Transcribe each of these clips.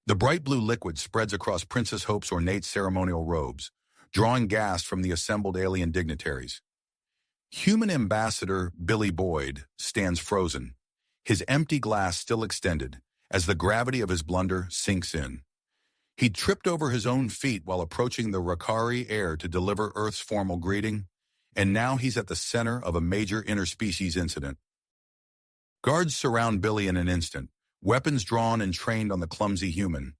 The bright blue liquid spreads across Princess Hope's ornate ceremonial robes, drawing gasps from the assembled alien dignitaries. Human ambassador Billy Boyd stands frozen, his empty glass still extended, as the gravity of his blunder sinks in. He tripped over his own feet while approaching the Rakari heir to deliver Earth's formal greeting, and now he's at the center of a major interspecies incident. Guards surround Billy in an instant, weapons drawn and trained on the clumsy human.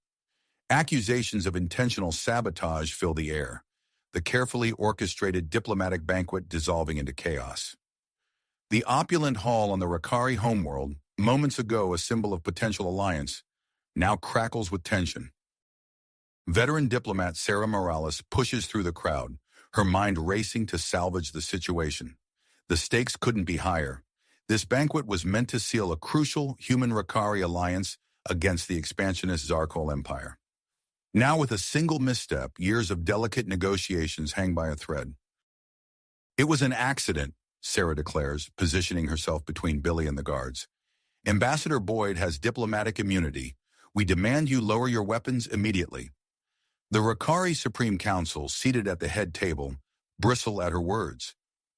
Accusations of intentional sabotage fill the air, the carefully orchestrated diplomatic banquet dissolving into chaos. The opulent hall on the Rakari homeworld, moments ago a symbol of potential alliance, now crackles with tension. Veteran diplomat Sarah Morales pushes through the crowd, her mind racing to salvage the situation. The stakes couldn't be higher. This banquet was meant to seal a crucial human-Rakari alliance against the expansionist Zarkol Empire. Now with a single misstep, years of delicate negotiations hang by a thread. It was an accident, Sarah declares, positioning herself between Billy and the guards. Ambassador Boyd has diplomatic immunity. We demand you lower your weapons immediately. The Rakari Supreme Council, seated at the head table, bristle at her words.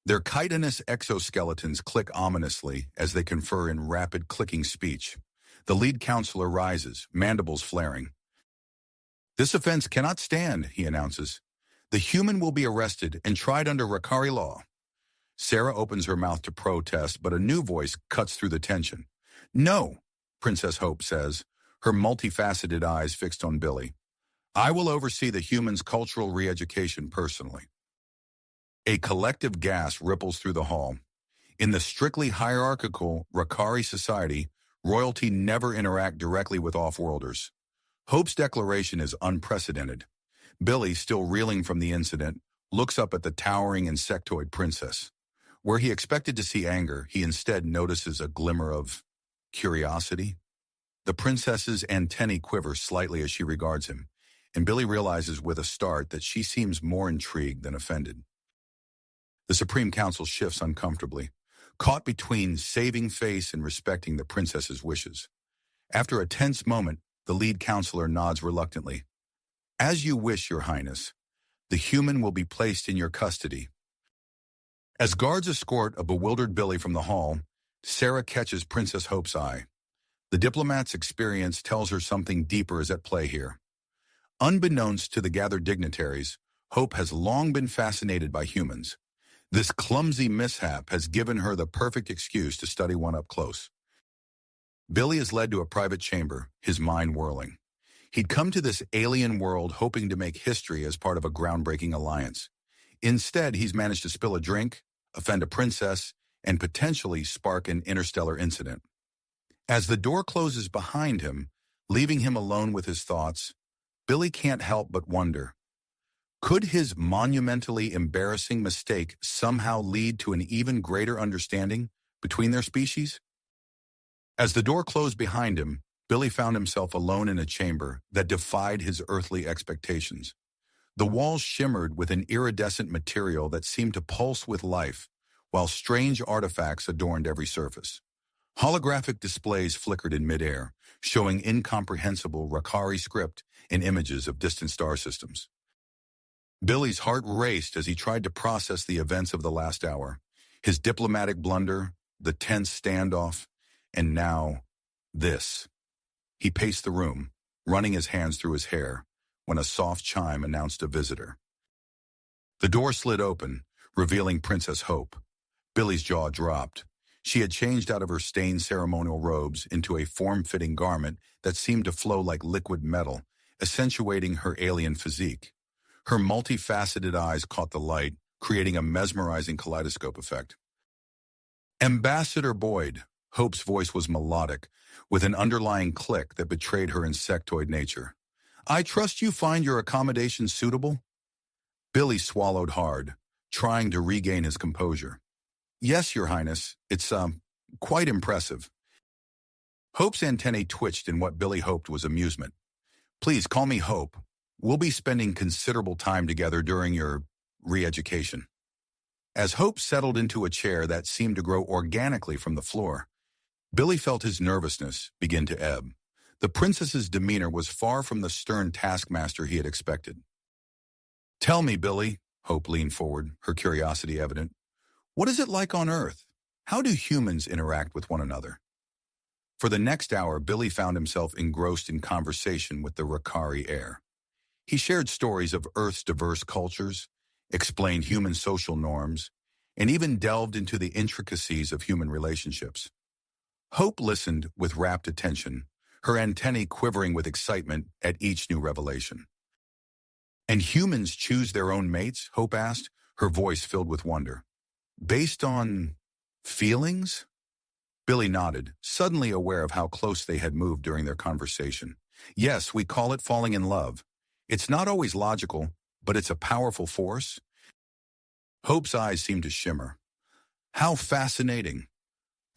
Their chitinous exoskeletons click ominously as they confer in rapid clicking speech. The lead counselor rises, mandibles flaring. This offense cannot stand, he announces. The human will be arrested and tried under Rakari law. Sarah opens her mouth to protest, but a new voice cuts through the tension. No, Princess Hope says, her multifaceted eyes fixed on Billy. I will oversee the human's cultural re-education personally. A collective gasp ripples through the hall. In the strictly hierarchical Rakari society, royalty never interact directly with off-worlders. Hope's declaration is unprecedented. Billy, still reeling from the incident, looks up at the towering insectoid princess. Where he expected to see anger, he instead notices a glimmer of curiosity. The princess's antennae quiver slightly as she regards him, and Billy realizes with a start that she seems more intrigued than offended. The Supreme Council shifts uncomfortably, caught between saving face and respecting the princess's wishes. After a tense moment, the lead counselor nods reluctantly. As you wish, Your Highness, the human will be placed in your custody. As guards escort a bewildered Billy from the hall, Sarah catches Princess Hope's eye. The diplomat's experience tells her something deeper is at play here. Unbeknownst to the gathered dignitaries, Hope has long been fascinated by humans. This clumsy mishap has given her the perfect excuse to study one up close. Billy is led to a private chamber, his mind whirling. He'd come to this alien world hoping to make history as part of a groundbreaking alliance. Instead, he's managed to spill a drink, offend a princess, and potentially spark an interstellar incident. As the door closes behind him, leaving him alone with his thoughts, Billy can't help but wonder, could his monumentally embarrassing mistake somehow lead to an even greater understanding between their species? As the door closed behind him, Billy found himself alone in a chamber that defied his earthly expectations. The walls shimmered with an iridescent material that seemed to pulse with life, while strange artifacts adorned every surface. Holographic displays flickered in midair, showing incomprehensible Rakari script and images of distant star systems. Billy's heart raced as he tried to process the events of the last hour, his diplomatic blunder, the tense standoff, and now this. He paced the room, running his hands through his hair, when a soft chime announced a visitor. The door slid open, revealing Princess Hope. Billy's jaw dropped. She had changed out of her stained ceremonial robes into a form-fitting garment that seemed to flow like liquid metal, accentuating her alien physique. Her multifaceted eyes caught the light, creating a mesmerizing kaleidoscope effect. Ambassador Boyd, Hope's voice was melodic, with an underlying click that betrayed her insectoid nature. I trust you find your accommodation suitable? Billy swallowed hard, trying to regain his composure. Yes, Your Highness, it's, quite impressive. Hope's antennae twitched in what Billy hoped was amusement. Please call me Hope. We'll be spending considerable time together during your re-education. As Hope settled into a chair that seemed to grow organically from the floor, Billy felt his nervousness begin to ebb. The princess's demeanor was far from the stern taskmaster he had expected. "Tell me, Billy," Hope leaned forward, her curiosity evident. "What is it like on Earth? How do humans interact with one another?" For the next hour, Billy found himself engrossed in conversation with the Rakari heir. He shared stories of Earth's diverse cultures, explained human social norms, and even delved into the intricacies of human relationships. Hope listened with rapt attention, her antennae quivering with excitement at each new revelation. "And humans choose their own mates?" Hope asked, her voice filled with wonder. "Based on feelings?" Billy nodded, suddenly aware of how close they had moved during their conversation. "Yes, we call it falling in love. It's not always logical, but it's a powerful force." Hope's eyes seemed to shimmer. "How fascinating.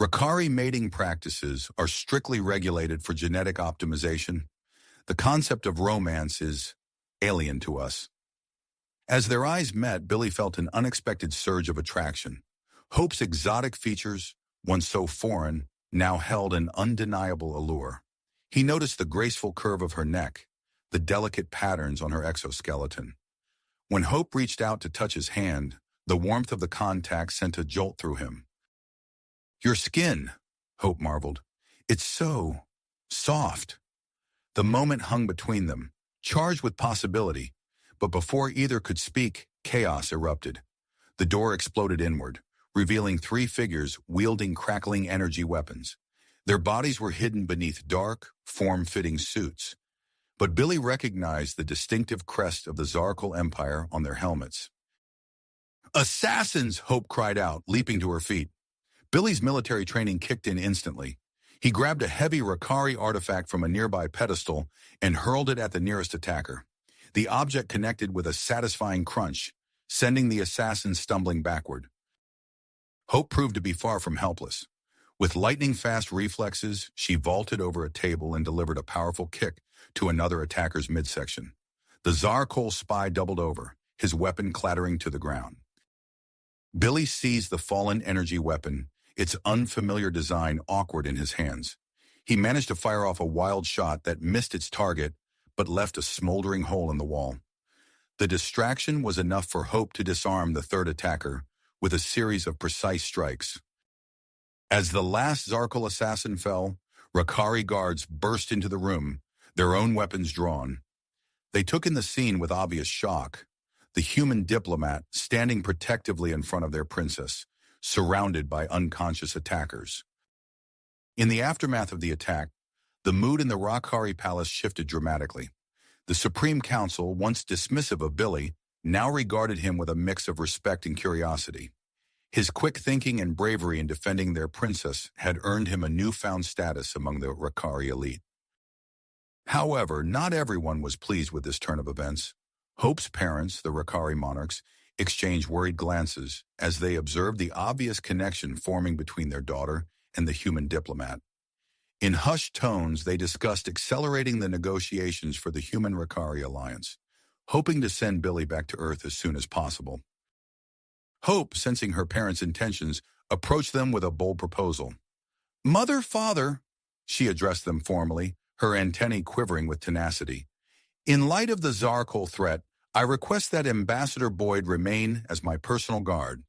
Rakari mating practices are strictly regulated for genetic optimization. The concept of romance is alien to us." As their eyes met, Billy felt an unexpected surge of attraction. Hope's exotic features, once so foreign, now held an undeniable allure. He noticed the graceful curve of her neck, the delicate patterns on her exoskeleton. When Hope reached out to touch his hand, the warmth of the contact sent a jolt through him. "Your skin," Hope marveled. "It's so soft." The moment hung between them, charged with possibility, but before either could speak, chaos erupted. The door exploded inward, revealing three figures wielding crackling energy weapons. Their bodies were hidden beneath dark, form-fitting suits, but Billy recognized the distinctive crest of the Zarkal Empire on their helmets. "Assassins!" Hope cried out, leaping to her feet. Billy's military training kicked in instantly. He grabbed a heavy Rakari artifact from a nearby pedestal and hurled it at the nearest attacker. The object connected with a satisfying crunch, sending the assassin stumbling backward. Hope proved to be far from helpless. With lightning-fast reflexes, she vaulted over a table and delivered a powerful kick to another attacker's midsection. The Zarkal spy doubled over, his weapon clattering to the ground. Billy seized the fallen energy weapon, its unfamiliar design awkward in his hands. He managed to fire off a wild shot that missed its target, but left a smoldering hole in the wall. The distraction was enough for Hope to disarm the third attacker with a series of precise strikes. As the last Zarkal assassin fell, Rakari guards burst into the room, their own weapons drawn. They took in the scene with obvious shock, the human diplomat standing protectively in front of their princess, surrounded by unconscious attackers. In the aftermath of the attack, the mood in the Rakari palace shifted dramatically. The Supreme Council, once dismissive of Billy, now regarded him with a mix of respect and curiosity. His quick thinking and bravery in defending their princess had earned him a newfound status among the Rakari elite. However, not everyone was pleased with this turn of events. Hope's parents, the Rakari monarchs, exchanged worried glances as they observed the obvious connection forming between their daughter and the human diplomat. In hushed tones, they discussed accelerating the negotiations for the human Rakari alliance, hoping to send Billy back to Earth as soon as possible. Hope, sensing her parents' intentions, approached them with a bold proposal. "Mother, father," she addressed them formally, her antennae quivering with tenacity. "In light of the Zarkal threat, I request that Ambassador Boyd remain as my personal guard.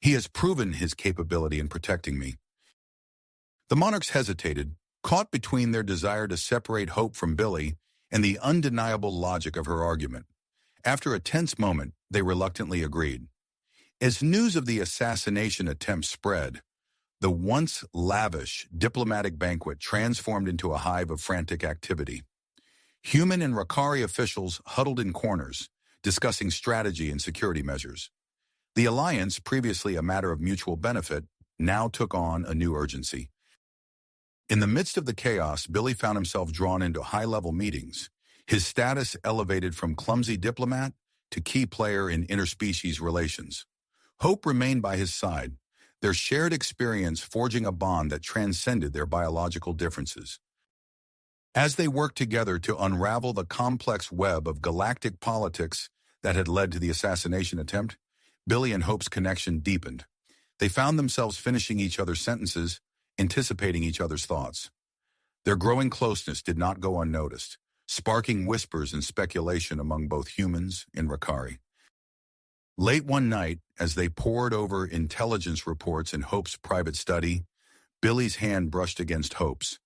He has proven his capability in protecting me." The monarchs hesitated, caught between their desire to separate Hope from Billy and the undeniable logic of her argument. After a tense moment, they reluctantly agreed. As news of the assassination attempt spread, the once lavish diplomatic banquet transformed into a hive of frantic activity. Human and Rakari officials huddled in corners, discussing strategy and security measures. The alliance, previously a matter of mutual benefit, now took on a new urgency. In the midst of the chaos, Billy found himself drawn into high-level meetings, his status elevated from clumsy diplomat to key player in interspecies relations. Hope remained by his side, their shared experience forging a bond that transcended their biological differences. As they worked together to unravel the complex web of galactic politics that had led to the assassination attempt, Billy and Hope's connection deepened. They found themselves finishing each other's sentences, anticipating each other's thoughts. Their growing closeness did not go unnoticed, sparking whispers and speculation among both humans and Rakari. Late one night, as they pored over intelligence reports in Hope's private study, Billy's hand brushed against Hope's.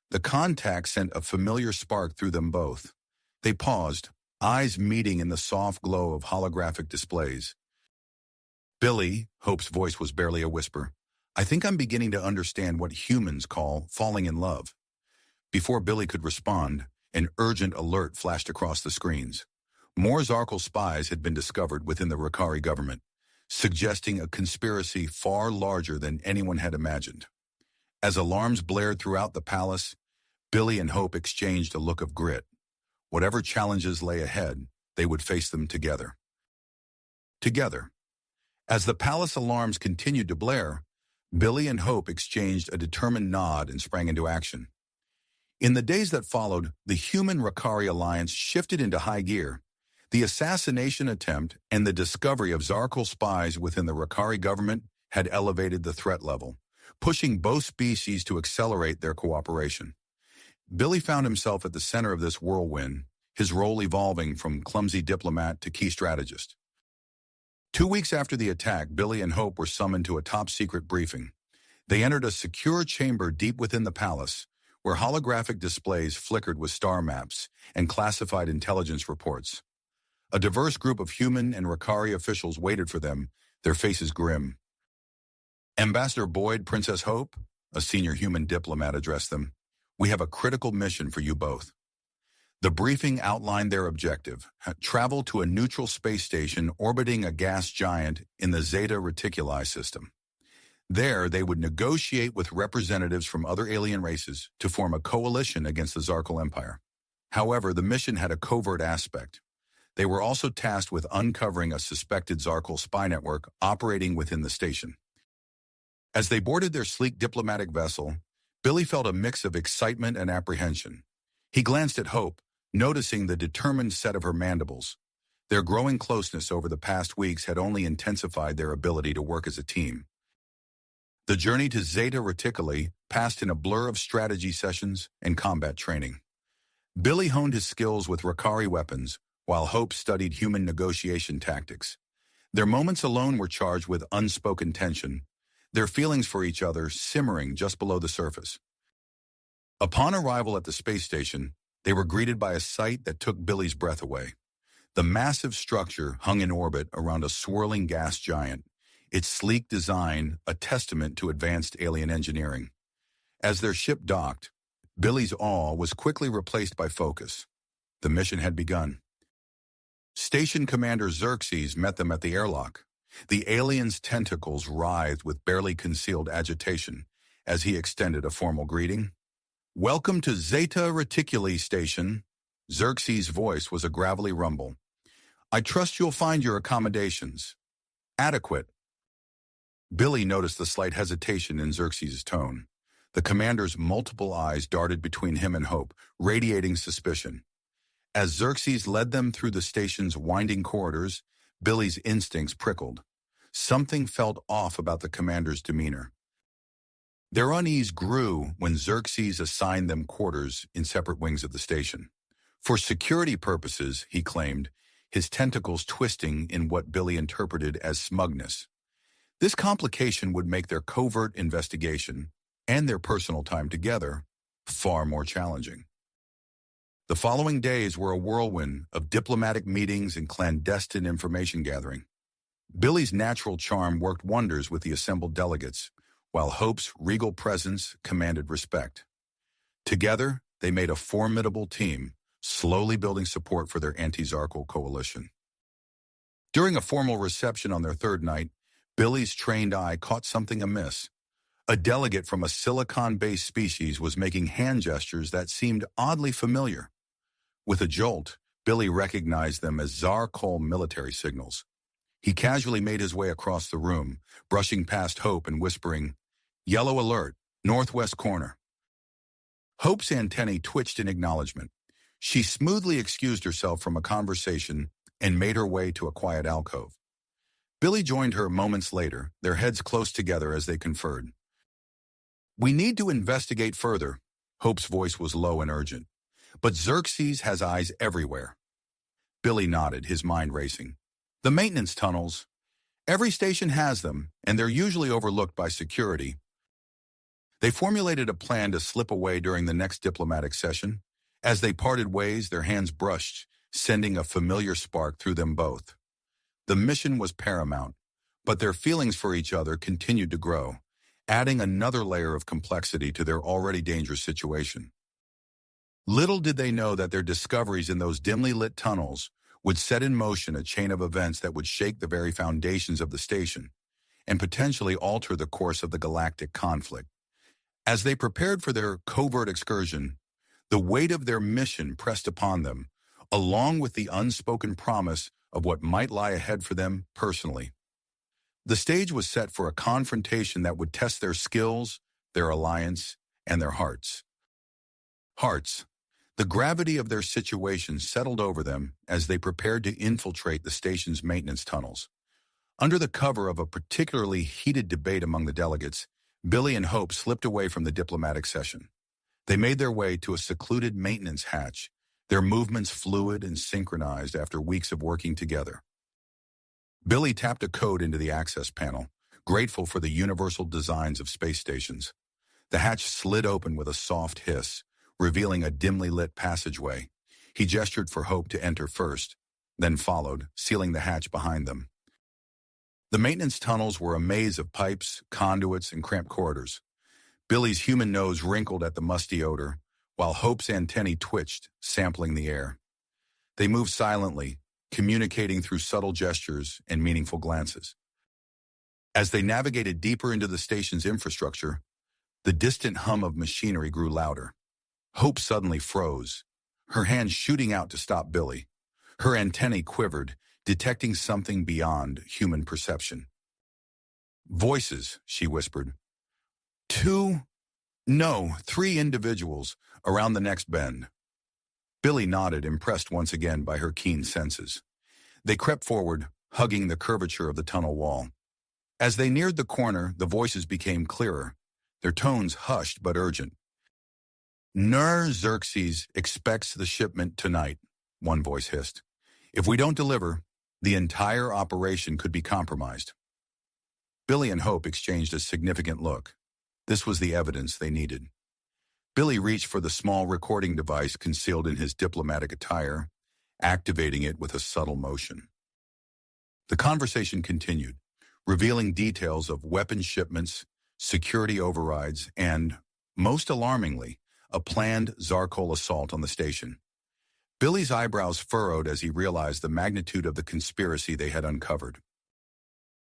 The contact sent a familiar spark through them both. They paused, eyes meeting in the soft glow of holographic displays. "Billy," Hope's voice was barely a whisper, "I think I'm beginning to understand what humans call falling in love." Before Billy could respond, an urgent alert flashed across the screens. More Zarkal spies had been discovered within the Rakari government, suggesting a conspiracy far larger than anyone had imagined. As alarms blared throughout the palace, Billy and Hope exchanged a look of grit. Whatever challenges lay ahead, they would face them together. Together. As the palace alarms continued to blare, Billy and Hope exchanged a determined nod and sprang into action. In the days that followed, the human-Rakari alliance shifted into high gear. The assassination attempt and the discovery of Zarkal spies within the Rakari government had elevated the threat level, pushing both species to accelerate their cooperation. Billy found himself at the center of this whirlwind, his role evolving from clumsy diplomat to key strategist. 2 weeks after the attack, Billy and Hope were summoned to a top-secret briefing. They entered a secure chamber deep within the palace, where holographic displays flickered with star maps and classified intelligence reports. A diverse group of human and Rakari officials waited for them, their faces grim. "Ambassador Boyd, Princess Hope," a senior human diplomat addressed them, "we have a critical mission for you both." The briefing outlined their objective: travel to a neutral space station orbiting a gas giant in the Zeta Reticuli system. There, they would negotiate with representatives from other alien races to form a coalition against the Zarkal Empire. However, the mission had a covert aspect. They were also tasked with uncovering a suspected Zarkal spy network operating within the station. As they boarded their sleek diplomatic vessel, Billy felt a mix of excitement and apprehension. He glanced at Hope, noticing the determined set of her mandibles. Their growing closeness over the past weeks had only intensified their ability to work as a team. The journey to Zeta Reticuli passed in a blur of strategy sessions and combat training. Billy honed his skills with Rakari weapons, while Hope studied human negotiation tactics. Their moments alone were charged with unspoken tension, their feelings for each other simmering just below the surface. Upon arrival at the space station, they were greeted by a sight that took Billy's breath away. The massive structure hung in orbit around a swirling gas giant, its sleek design a testament to advanced alien engineering. As their ship docked, Billy's awe was quickly replaced by focus. The mission had begun. Station Commander Xerxes met them at the airlock. The alien's tentacles writhed with barely concealed agitation as he extended a formal greeting. "Welcome to Zeta Reticuli Station." Xerxes' voice was a gravelly rumble. "I trust you'll find your accommodations adequate." Billy noticed the slight hesitation in Xerxes' tone. The commander's multiple eyes darted between him and Hope, radiating suspicion. As Xerxes led them through the station's winding corridors, Billy's instincts prickled. Something felt off about the commander's demeanor. Their unease grew when Xerxes assigned them quarters in separate wings of the station. For security purposes, he claimed, his tentacles twisting in what Billy interpreted as smugness. This complication would make their covert investigation and their personal time together far more challenging. The following days were a whirlwind of diplomatic meetings and clandestine information gathering. Billy's natural charm worked wonders with the assembled delegates, while Hope's regal presence commanded respect. Together, they made a formidable team, slowly building support for their anti-Zarkal coalition. During a formal reception on their third night, Billy's trained eye caught something amiss. A delegate from a silicon-based species was making hand gestures that seemed oddly familiar. With a jolt, Billy recognized them as Zarkal military signals. He casually made his way across the room, brushing past Hope and whispering, "Yellow alert, northwest corner." Hope's antennae twitched in acknowledgement. She smoothly excused herself from a conversation and made her way to a quiet alcove. Billy joined her moments later, their heads close together as they conferred. "We need to investigate further," Hope's voice was low and urgent. But Xerxes has eyes everywhere. Billy nodded, his mind racing. The maintenance tunnels. Every station has them, and they're usually overlooked by security. They formulated a plan to slip away during the next diplomatic session. As they parted ways, their hands brushed, sending a familiar spark through them both. The mission was paramount, but their feelings for each other continued to grow, adding another layer of complexity to their already dangerous situation. Little did they know that their discoveries in those dimly lit tunnels would set in motion a chain of events that would shake the very foundations of the station and potentially alter the course of the galactic conflict. As they prepared for their covert excursion, the weight of their mission pressed upon them, along with the unspoken promise of what might lie ahead for them personally. The stage was set for a confrontation that would test their skills, their alliance, and their hearts. The gravity of their situation settled over them as they prepared to infiltrate the station's maintenance tunnels. Under the cover of a particularly heated debate among the delegates, Billy and Hope slipped away from the diplomatic session. They made their way to a secluded maintenance hatch, their movements fluid and synchronized after weeks of working together. Billy tapped a code into the access panel, grateful for the universal designs of space stations. The hatch slid open with a soft hiss, revealing a dimly lit passageway. He gestured for Hope to enter first, then followed, sealing the hatch behind them. The maintenance tunnels were a maze of pipes, conduits, and cramped corridors. Billy's human nose wrinkled at the musty odor, while Hope's antennae twitched, sampling the air. They moved silently, communicating through subtle gestures and meaningful glances. As they navigated deeper into the station's infrastructure, the distant hum of machinery grew louder. Hope suddenly froze, her hand shooting out to stop Billy. Her antennae quivered, detecting something beyond human perception. "Voices," she whispered. "Three individuals around the next bend." Billy nodded, impressed once again by her keen senses. They crept forward, hugging the curvature of the tunnel wall. As they neared the corner, the voices became clearer, their tones hushed but urgent. "Xerxes expects the shipment tonight," one voice hissed. "If we don't deliver, the entire operation could be compromised." Billy and Hope exchanged a significant look. This was the evidence they needed. Billy reached for the small recording device concealed in his diplomatic attire, activating it with a subtle motion. The conversation continued, revealing details of weapon shipments, security overrides, and, most alarmingly, a planned Zarkol assault on the station. Billy's eyebrows furrowed as he realized the magnitude of the conspiracy they had uncovered.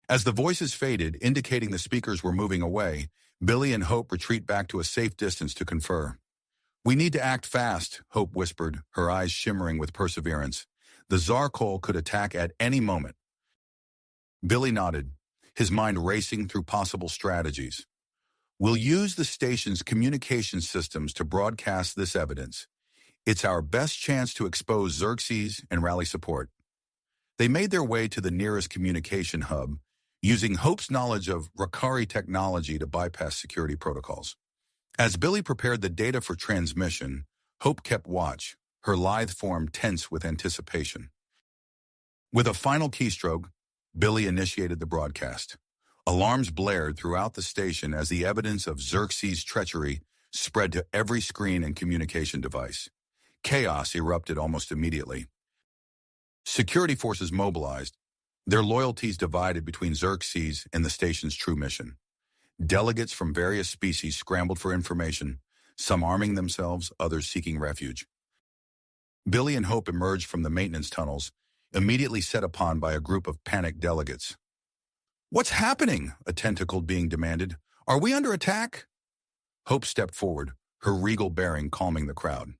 As the voices faded, indicating the speakers were moving away, Billy and Hope retreat back to a safe distance to confer. "We need to act fast," Hope whispered, her eyes shimmering with perseverance. "The Zarkol could attack at any moment." Billy nodded, his mind racing through possible strategies. "We'll use the station's communication systems to broadcast this evidence. It's our best chance to expose Xerxes and rally support." They made their way to the nearest communication hub, using Hope's knowledge of Rakari technology to bypass security protocols. As Billy prepared the data for transmission, Hope kept watch, her lithe form tense with anticipation. With a final keystroke, Billy initiated the broadcast. Alarms blared throughout the station as the evidence of Xerxes' treachery spread to every screen and communication device. Chaos erupted almost immediately. Security forces mobilized, their loyalties divided between Xerxes and the station's true mission. Delegates from various species scrambled for information, some arming themselves, others seeking refuge. Billy and Hope emerged from the maintenance tunnels, immediately set upon by a group of panicked delegates. "What's happening?" a tentacled being demanded. "Are we under attack?" Hope stepped forward, her regal bearing calming the crowd.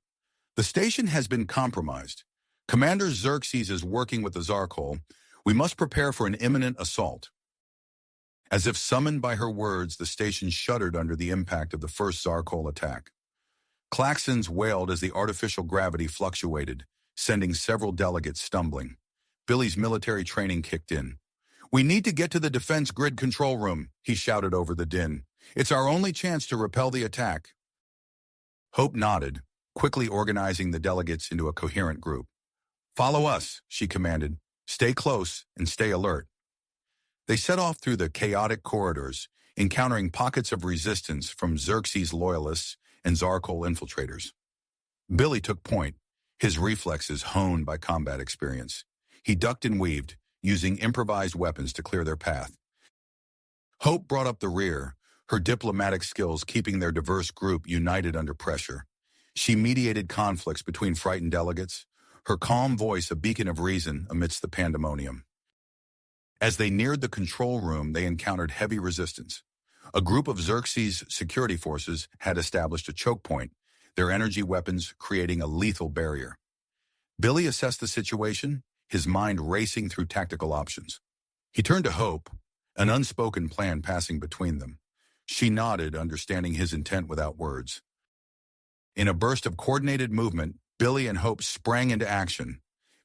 "The station has been compromised. Commander Xerxes is working with the Zarkol. We must prepare for an imminent assault." As if summoned by her words, the station shuddered under the impact of the first Zarkol attack. Klaxons wailed as the artificial gravity fluctuated, sending several delegates stumbling. Billy's military training kicked in. "We need to get to the defense grid control room," he shouted over the din. "It's our only chance to repel the attack." Hope nodded, quickly organizing the delegates into a coherent group. "Follow us," she commanded. "Stay close and stay alert." They set off through the chaotic corridors, encountering pockets of resistance from Xerxes loyalists and Zarkol infiltrators. Billy took point, his reflexes honed by combat experience. He ducked and weaved, using improvised weapons to clear their path. Hope brought up the rear, her diplomatic skills keeping their diverse group united under pressure. She mediated conflicts between frightened delegates, her calm voice a beacon of reason amidst the pandemonium. As they neared the control room, they encountered heavy resistance. A group of Xerxes' security forces had established a choke point, their energy weapons creating a lethal barrier. Billy assessed the situation, his mind racing through tactical options. He turned to Hope, an unspoken plan passing between them. She nodded, understanding his intent without words. In a burst of coordinated movement, Billy and Hope sprang into action.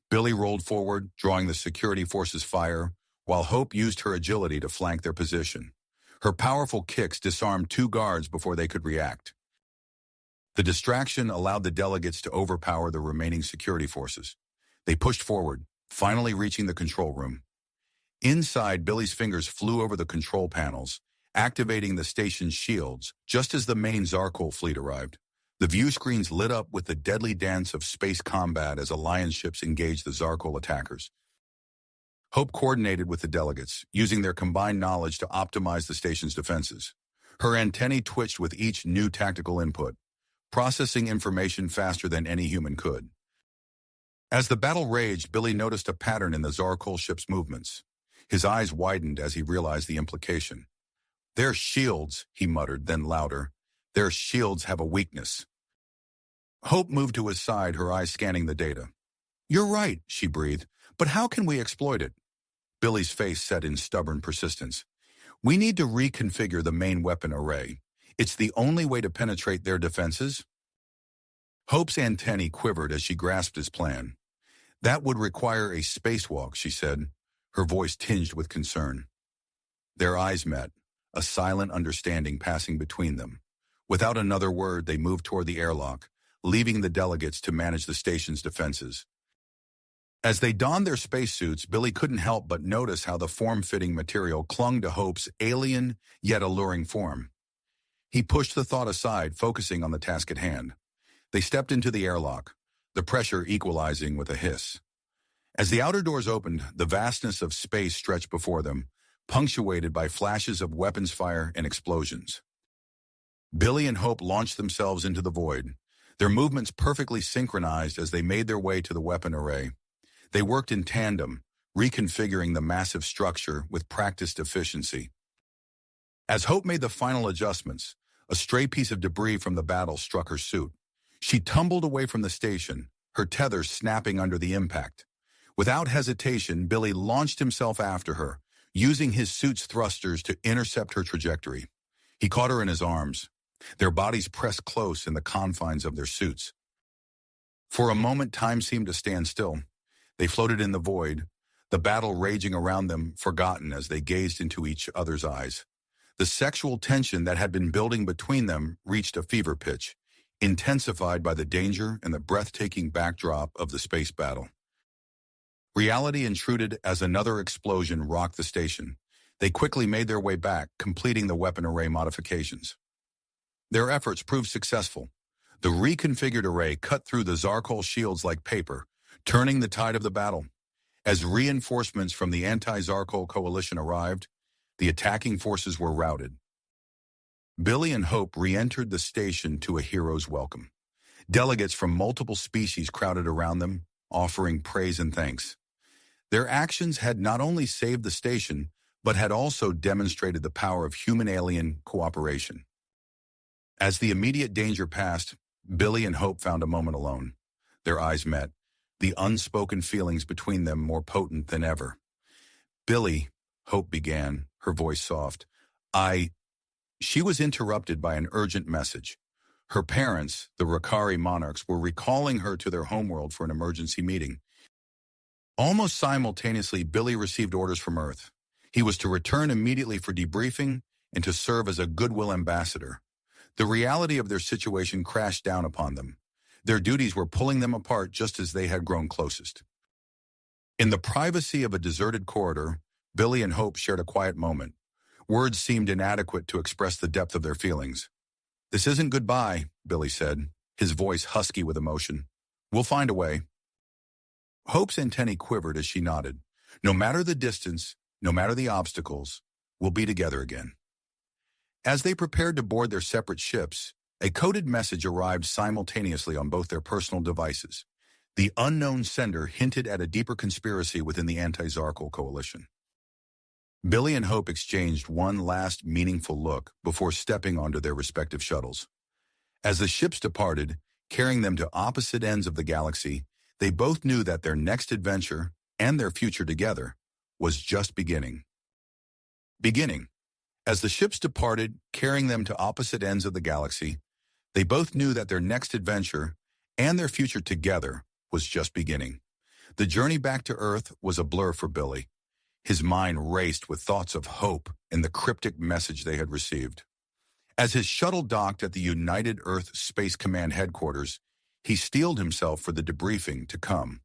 Billy rolled forward, drawing the security force's fire, while Hope used her agility to flank their position. Her powerful kicks disarmed two guards before they could react. The distraction allowed the delegates to overpower the remaining security forces. They pushed forward, finally reaching the control room. Inside, Billy's fingers flew over the control panels, activating the station's shields just as the main Zarkol fleet arrived. The view screens lit up with the deadly dance of space combat as Alliance ships engaged the Zarkol attackers. Hope coordinated with the delegates, using their combined knowledge to optimize the station's defenses. Her antennae twitched with each new tactical input, processing information faster than any human could. As the battle raged, Billy noticed a pattern in the Zarkol ship's movements. His eyes widened as he realized the implication. "Their shields," he muttered, then louder. "Their shields have a weakness." Hope moved to his side, her eyes scanning the data. "You're right," she breathed, "but how can we exploit it?" Billy's face set in stubborn persistence. "We need to reconfigure the main weapon array. It's the only way to penetrate their defenses." Hope's antennae quivered as she grasped his plan. "That would require a spacewalk," she said, her voice tinged with concern. Their eyes met, a silent understanding passing between them. Without another word, they moved toward the airlock, leaving the delegates to manage the station's defenses. As they donned their spacesuits, Billy couldn't help but notice how the form-fitting material clung to Hope's alien yet alluring form. He pushed the thought aside, focusing on the task at hand. They stepped into the airlock, the pressure equalizing with a hiss. As the outer doors opened, the vastness of space stretched before them, punctuated by flashes of weapons fire and explosions. Billy and Hope launched themselves into the void, their movements perfectly synchronized as they made their way to the weapon array. They worked in tandem, reconfiguring the massive structure with practiced efficiency. As Hope made the final adjustments, a stray piece of debris from the battle struck her suit. She tumbled away from the station, her tether snapping under the impact. Without hesitation, Billy launched himself after her, using his suit's thrusters to intercept her trajectory. He caught her in his arms, their bodies pressed close in the confines of their suits. For a moment, time seemed to stand still. They floated in the void, the battle raging around them forgotten as they gazed into each other's eyes. The sexual tension that had been building between them reached a fever pitch, intensified by the danger and the breathtaking backdrop of the space battle. Reality intruded as another explosion rocked the station. They quickly made their way back, completing the weapon array modifications. Their efforts proved successful. The reconfigured array cut through the Zarkol shields like paper, turning the tide of the battle. As reinforcements from the anti-Zarkol coalition arrived, the attacking forces were routed. Billy and Hope re-entered the station to a hero's welcome. Delegates from multiple species crowded around them, offering praise and thanks. Their actions had not only saved the station, but had also demonstrated the power of human-alien cooperation. As the immediate danger passed, Billy and Hope found a moment alone. Their eyes met, the unspoken feelings between them more potent than ever. "Billy," Hope began, her voice soft. She was interrupted by an urgent message. Her parents, the Rakari monarchs, were recalling her to their homeworld for an emergency meeting. Almost simultaneously, Billy received orders from Earth. He was to return immediately for debriefing and to serve as a goodwill ambassador. The reality of their situation crashed down upon them. Their duties were pulling them apart just as they had grown closest. In the privacy of a deserted corridor, Billy and Hope shared a quiet moment. Words seemed inadequate to express the depth of their feelings. "This isn't goodbye," Billy said, his voice husky with emotion. "We'll find a way." Hope's antennae quivered as she nodded. "No matter the distance, no matter the obstacles, we'll be together again." As they prepared to board their separate ships, a coded message arrived simultaneously on both their personal devices. The unknown sender hinted at a deeper conspiracy within the anti-Zarkal coalition. Billy and Hope exchanged one last meaningful look before stepping onto their respective shuttles. As the ships departed, carrying them to opposite ends of the galaxy, they both knew that their next adventure and their future together was just beginning. As the ships departed, carrying them to opposite ends of the galaxy, they both knew that their next adventure and their future together was just beginning. The journey back to Earth was a blur for Billy. His mind raced with thoughts of hope in the cryptic message they had received. As his shuttle docked at the United Earth Space Command headquarters, he steeled himself for the debriefing to come.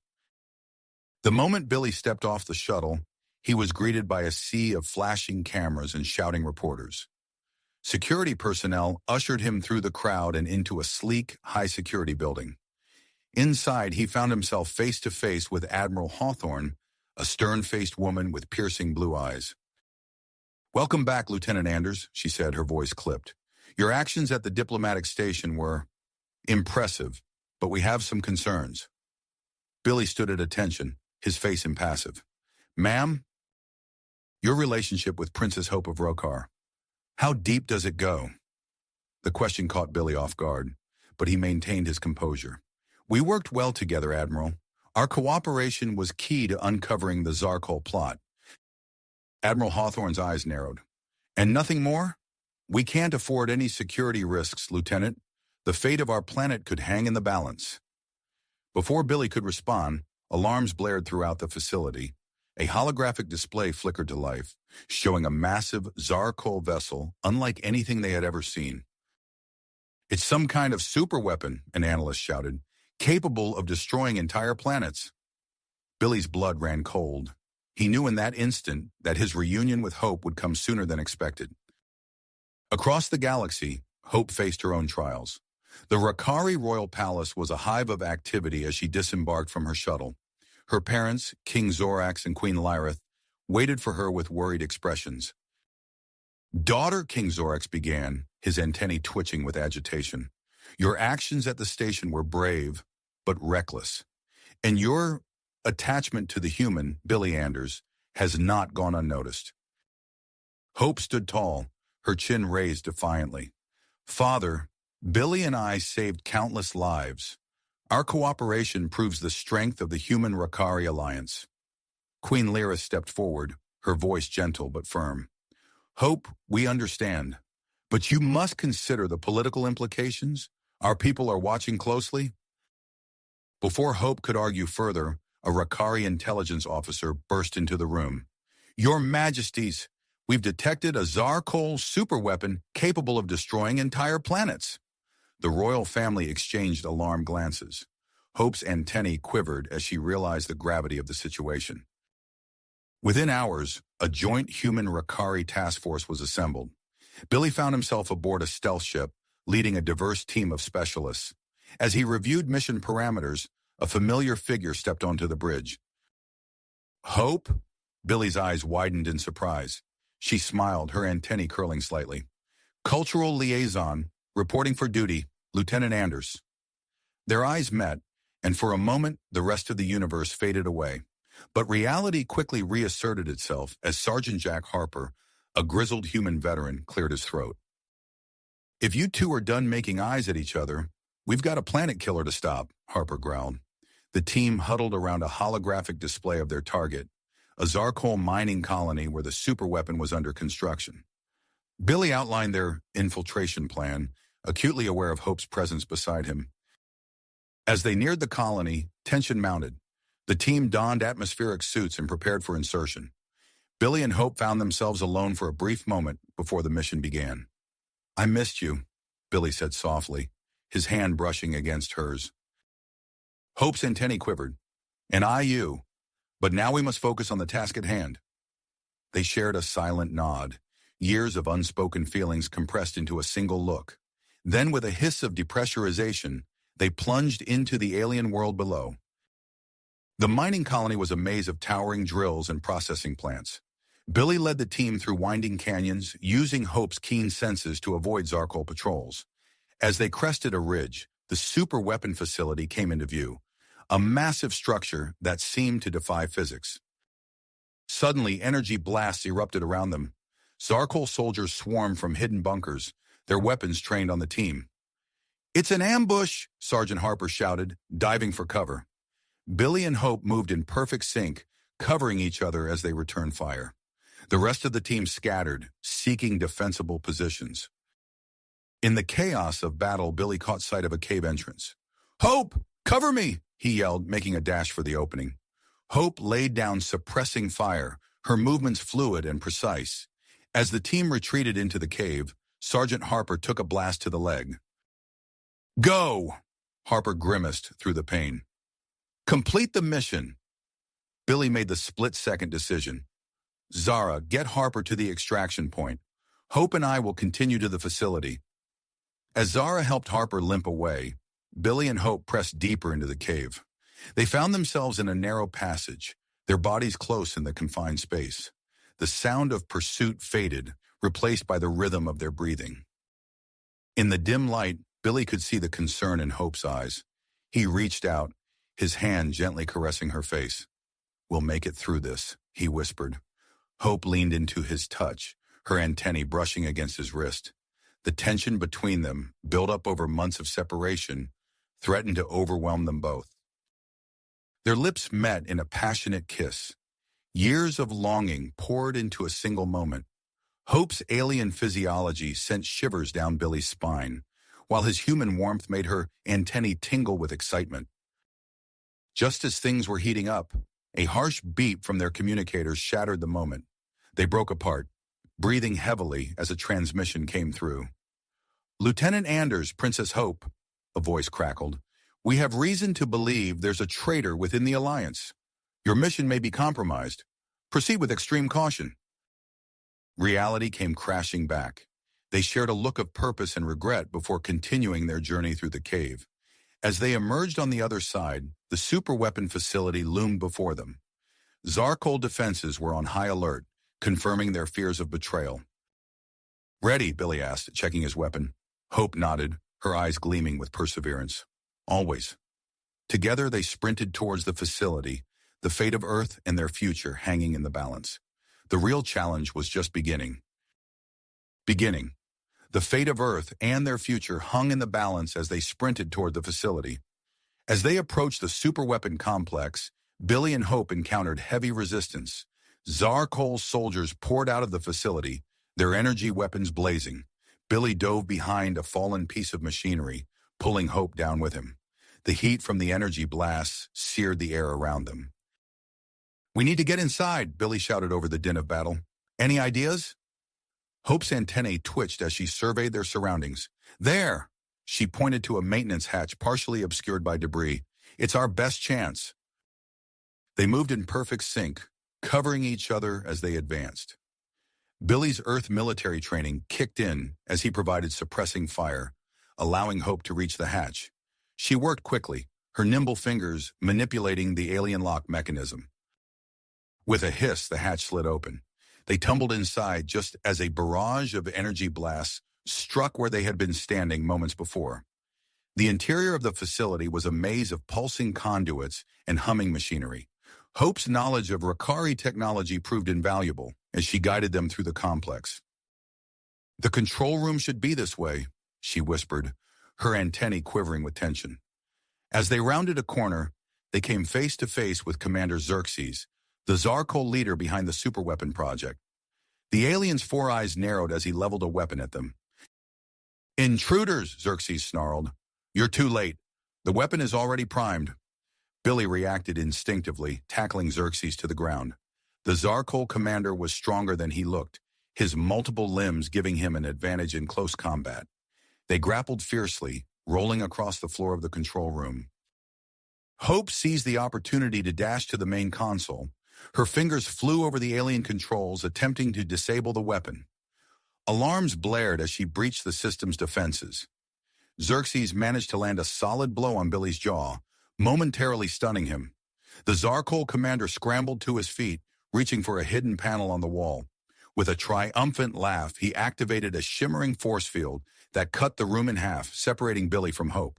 The moment Billy stepped off the shuttle, he was greeted by a sea of flashing cameras and shouting reporters. Security personnel ushered him through the crowd and into a sleek, high-security building. Inside, he found himself face-to-face with Admiral Hawthorne, a stern-faced woman with piercing blue eyes. "Welcome back, Lieutenant Anders," she said, her voice clipped. "Your actions at the diplomatic station were impressive, but we have some concerns." Billy stood at attention, his face impassive. "Ma'am, your relationship with Princess Hope of Rokar, how deep does it go?" The question caught Billy off guard, but he maintained his composure. "We worked well together, Admiral. Our cooperation was key to uncovering the Zarkal plot." Admiral Hawthorne's eyes narrowed. "And nothing more? We can't afford any security risks, Lieutenant. The fate of our planet could hang in the balance." Before Billy could respond, alarms blared throughout the facility. A holographic display flickered to life, showing a massive Zarkal vessel unlike anything they had ever seen. "It's some kind of superweapon," an analyst shouted, "capable of destroying entire planets." Billy's blood ran cold. He knew in that instant that his reunion with Hope would come sooner than expected. Across the galaxy, Hope faced her own trials. The Rakari Royal Palace was a hive of activity as she disembarked from her shuttle. Her parents, King Zorax and Queen Lyrith, waited for her with worried expressions. "Daughter," King Zorax began, his antennae twitching with agitation, "your actions at the station were brave, but reckless. And your attachment to the human, Billy Anders, has not gone unnoticed." Hope stood tall, her chin raised defiantly. "Father, Billy and I saved countless lives. Our cooperation proves the strength of the human Rakari alliance." Queen Lyra stepped forward, her voice gentle but firm. "Hope, we understand. But you must consider the political implications. Our people are watching closely." Before Hope could argue further, a Rakari intelligence officer burst into the room. "Your Majesties, we've detected a Zarkal superweapon capable of destroying entire planets." The royal family exchanged alarmed glances. Hope's antennae quivered as she realized the gravity of the situation. Within hours, a joint human Rakari task force was assembled. Billy found himself aboard a stealth ship, leading a diverse team of specialists. As he reviewed mission parameters, a familiar figure stepped onto the bridge. "Hope?" Billy's eyes widened in surprise. She smiled, her antennae curling slightly. "Cultural liaison, reporting for duty, Lieutenant Anders." Their eyes met, and for a moment, the rest of the universe faded away. But reality quickly reasserted itself as Sergeant Jack Harper, a grizzled human veteran, cleared his throat. "If you two are done making eyes at each other, we've got a planet killer to stop," Harper growled. The team huddled around a holographic display of their target, a Zarkal mining colony where the superweapon was under construction. Billy outlined their infiltration plan, acutely aware of Hope's presence beside him. As they neared the colony, tension mounted. The team donned atmospheric suits and prepared for insertion. Billy and Hope found themselves alone for a brief moment before the mission began. "I missed you," Billy said softly, his hand brushing against hers. Hope's antennae quivered. And I you. But now we must focus on the task at hand. They shared a silent nod, years of unspoken feelings compressed into a single look. Then, with a hiss of depressurization, they plunged into the alien world below. The mining colony was a maze of towering drills and processing plants. Billy led the team through winding canyons, using Hope's keen senses to avoid Zarkol patrols. As they crested a ridge, the super weapon facility came into view, a massive structure that seemed to defy physics. Suddenly, energy blasts erupted around them. Zarkol soldiers swarmed from hidden bunkers, their weapons trained on the team. "It's an ambush!" Sergeant Harper shouted, diving for cover. Billy and Hope moved in perfect sync, covering each other as they returned fire. The rest of the team scattered, seeking defensible positions. In the chaos of battle, Billy caught sight of a cave entrance. "Hope, cover me!" he yelled, making a dash for the opening. Hope laid down, suppressing fire, her movements fluid and precise. As the team retreated into the cave, Sergeant Harper took a blast to the leg. "Go!" Harper grimaced through the pain. "Complete the mission." Billy made the split-second decision. "Zara, get Harper to the extraction point. Hope and I will continue to the facility." As Zara helped Harper limp away, Billy and Hope pressed deeper into the cave. They found themselves in a narrow passage, their bodies close in the confined space. The sound of pursuit faded, replaced by the rhythm of their breathing. In the dim light, Billy could see the concern in Hope's eyes. He reached out, his hand gently caressing her face. "We'll make it through this," he whispered. Hope leaned into his touch, her antennae brushing against his wrist. The tension between them, built up over months of separation, threatened to overwhelm them both. Their lips met in a passionate kiss. Years of longing poured into a single moment. Hope's alien physiology sent shivers down Billy's spine, while his human warmth made her antennae tingle with excitement. Just as things were heating up, a harsh beep from their communicators shattered the moment. They broke apart, breathing heavily as a transmission came through. "Lieutenant Anders, Princess Hope," a voice crackled, "we have reason to believe there's a traitor within the Alliance. Your mission may be compromised. Proceed with extreme caution." Reality came crashing back. They shared a look of purpose and regret before continuing their journey through the cave. As they emerged on the other side, the superweapon facility loomed before them. Zarkol defenses were on high alert, confirming their fears of betrayal. "Ready?" Billy asked, checking his weapon. Hope nodded, her eyes gleaming with perseverance. "Always." Together they sprinted towards the facility, the fate of Earth and their future hanging in the balance. The real challenge was just beginning. The fate of Earth and their future hung in the balance as they sprinted toward the facility. As they approached the superweapon complex, Billy and Hope encountered heavy resistance. Zarkol's soldiers poured out of the facility, their energy weapons blazing. Billy dove behind a fallen piece of machinery, pulling Hope down with him. The heat from the energy blasts seared the air around them. "We need to get inside," Billy shouted over the din of battle. "Any ideas?" Hope's antennae twitched as she surveyed their surroundings. "There!" She pointed to a maintenance hatch partially obscured by debris. "It's our best chance." They moved in perfect sync, covering each other as they advanced. Billy's Earth military training kicked in as he provided suppressing fire, allowing Hope to reach the hatch. She worked quickly, her nimble fingers manipulating the alien lock mechanism. With a hiss, the hatch slid open. They tumbled inside just as a barrage of energy blasts struck where they had been standing moments before. The interior of the facility was a maze of pulsing conduits and humming machinery. Hope's knowledge of Rakari technology proved invaluable as she guided them through the complex. "The control room should be this way," she whispered, her antennae quivering with tension. As they rounded a corner, they came face to face with Commander Xerxes, the Zarkol leader behind the superweapon project. The alien's four eyes narrowed as he leveled a weapon at them. "Intruders," Xerxes snarled. "You're too late. The weapon is already primed." Billy reacted instinctively, tackling Xerxes to the ground. The Zarkol commander was stronger than he looked, his multiple limbs giving him an advantage in close combat. They grappled fiercely, rolling across the floor of the control room. Hope seized the opportunity to dash to the main console. Her fingers flew over the alien controls, attempting to disable the weapon. Alarms blared as she breached the system's defenses. Xerxes managed to land a solid blow on Billy's jaw, momentarily stunning him. The Zarkol commander scrambled to his feet, reaching for a hidden panel on the wall. With a triumphant laugh, he activated a shimmering force field that cut the room in half, separating Billy from Hope.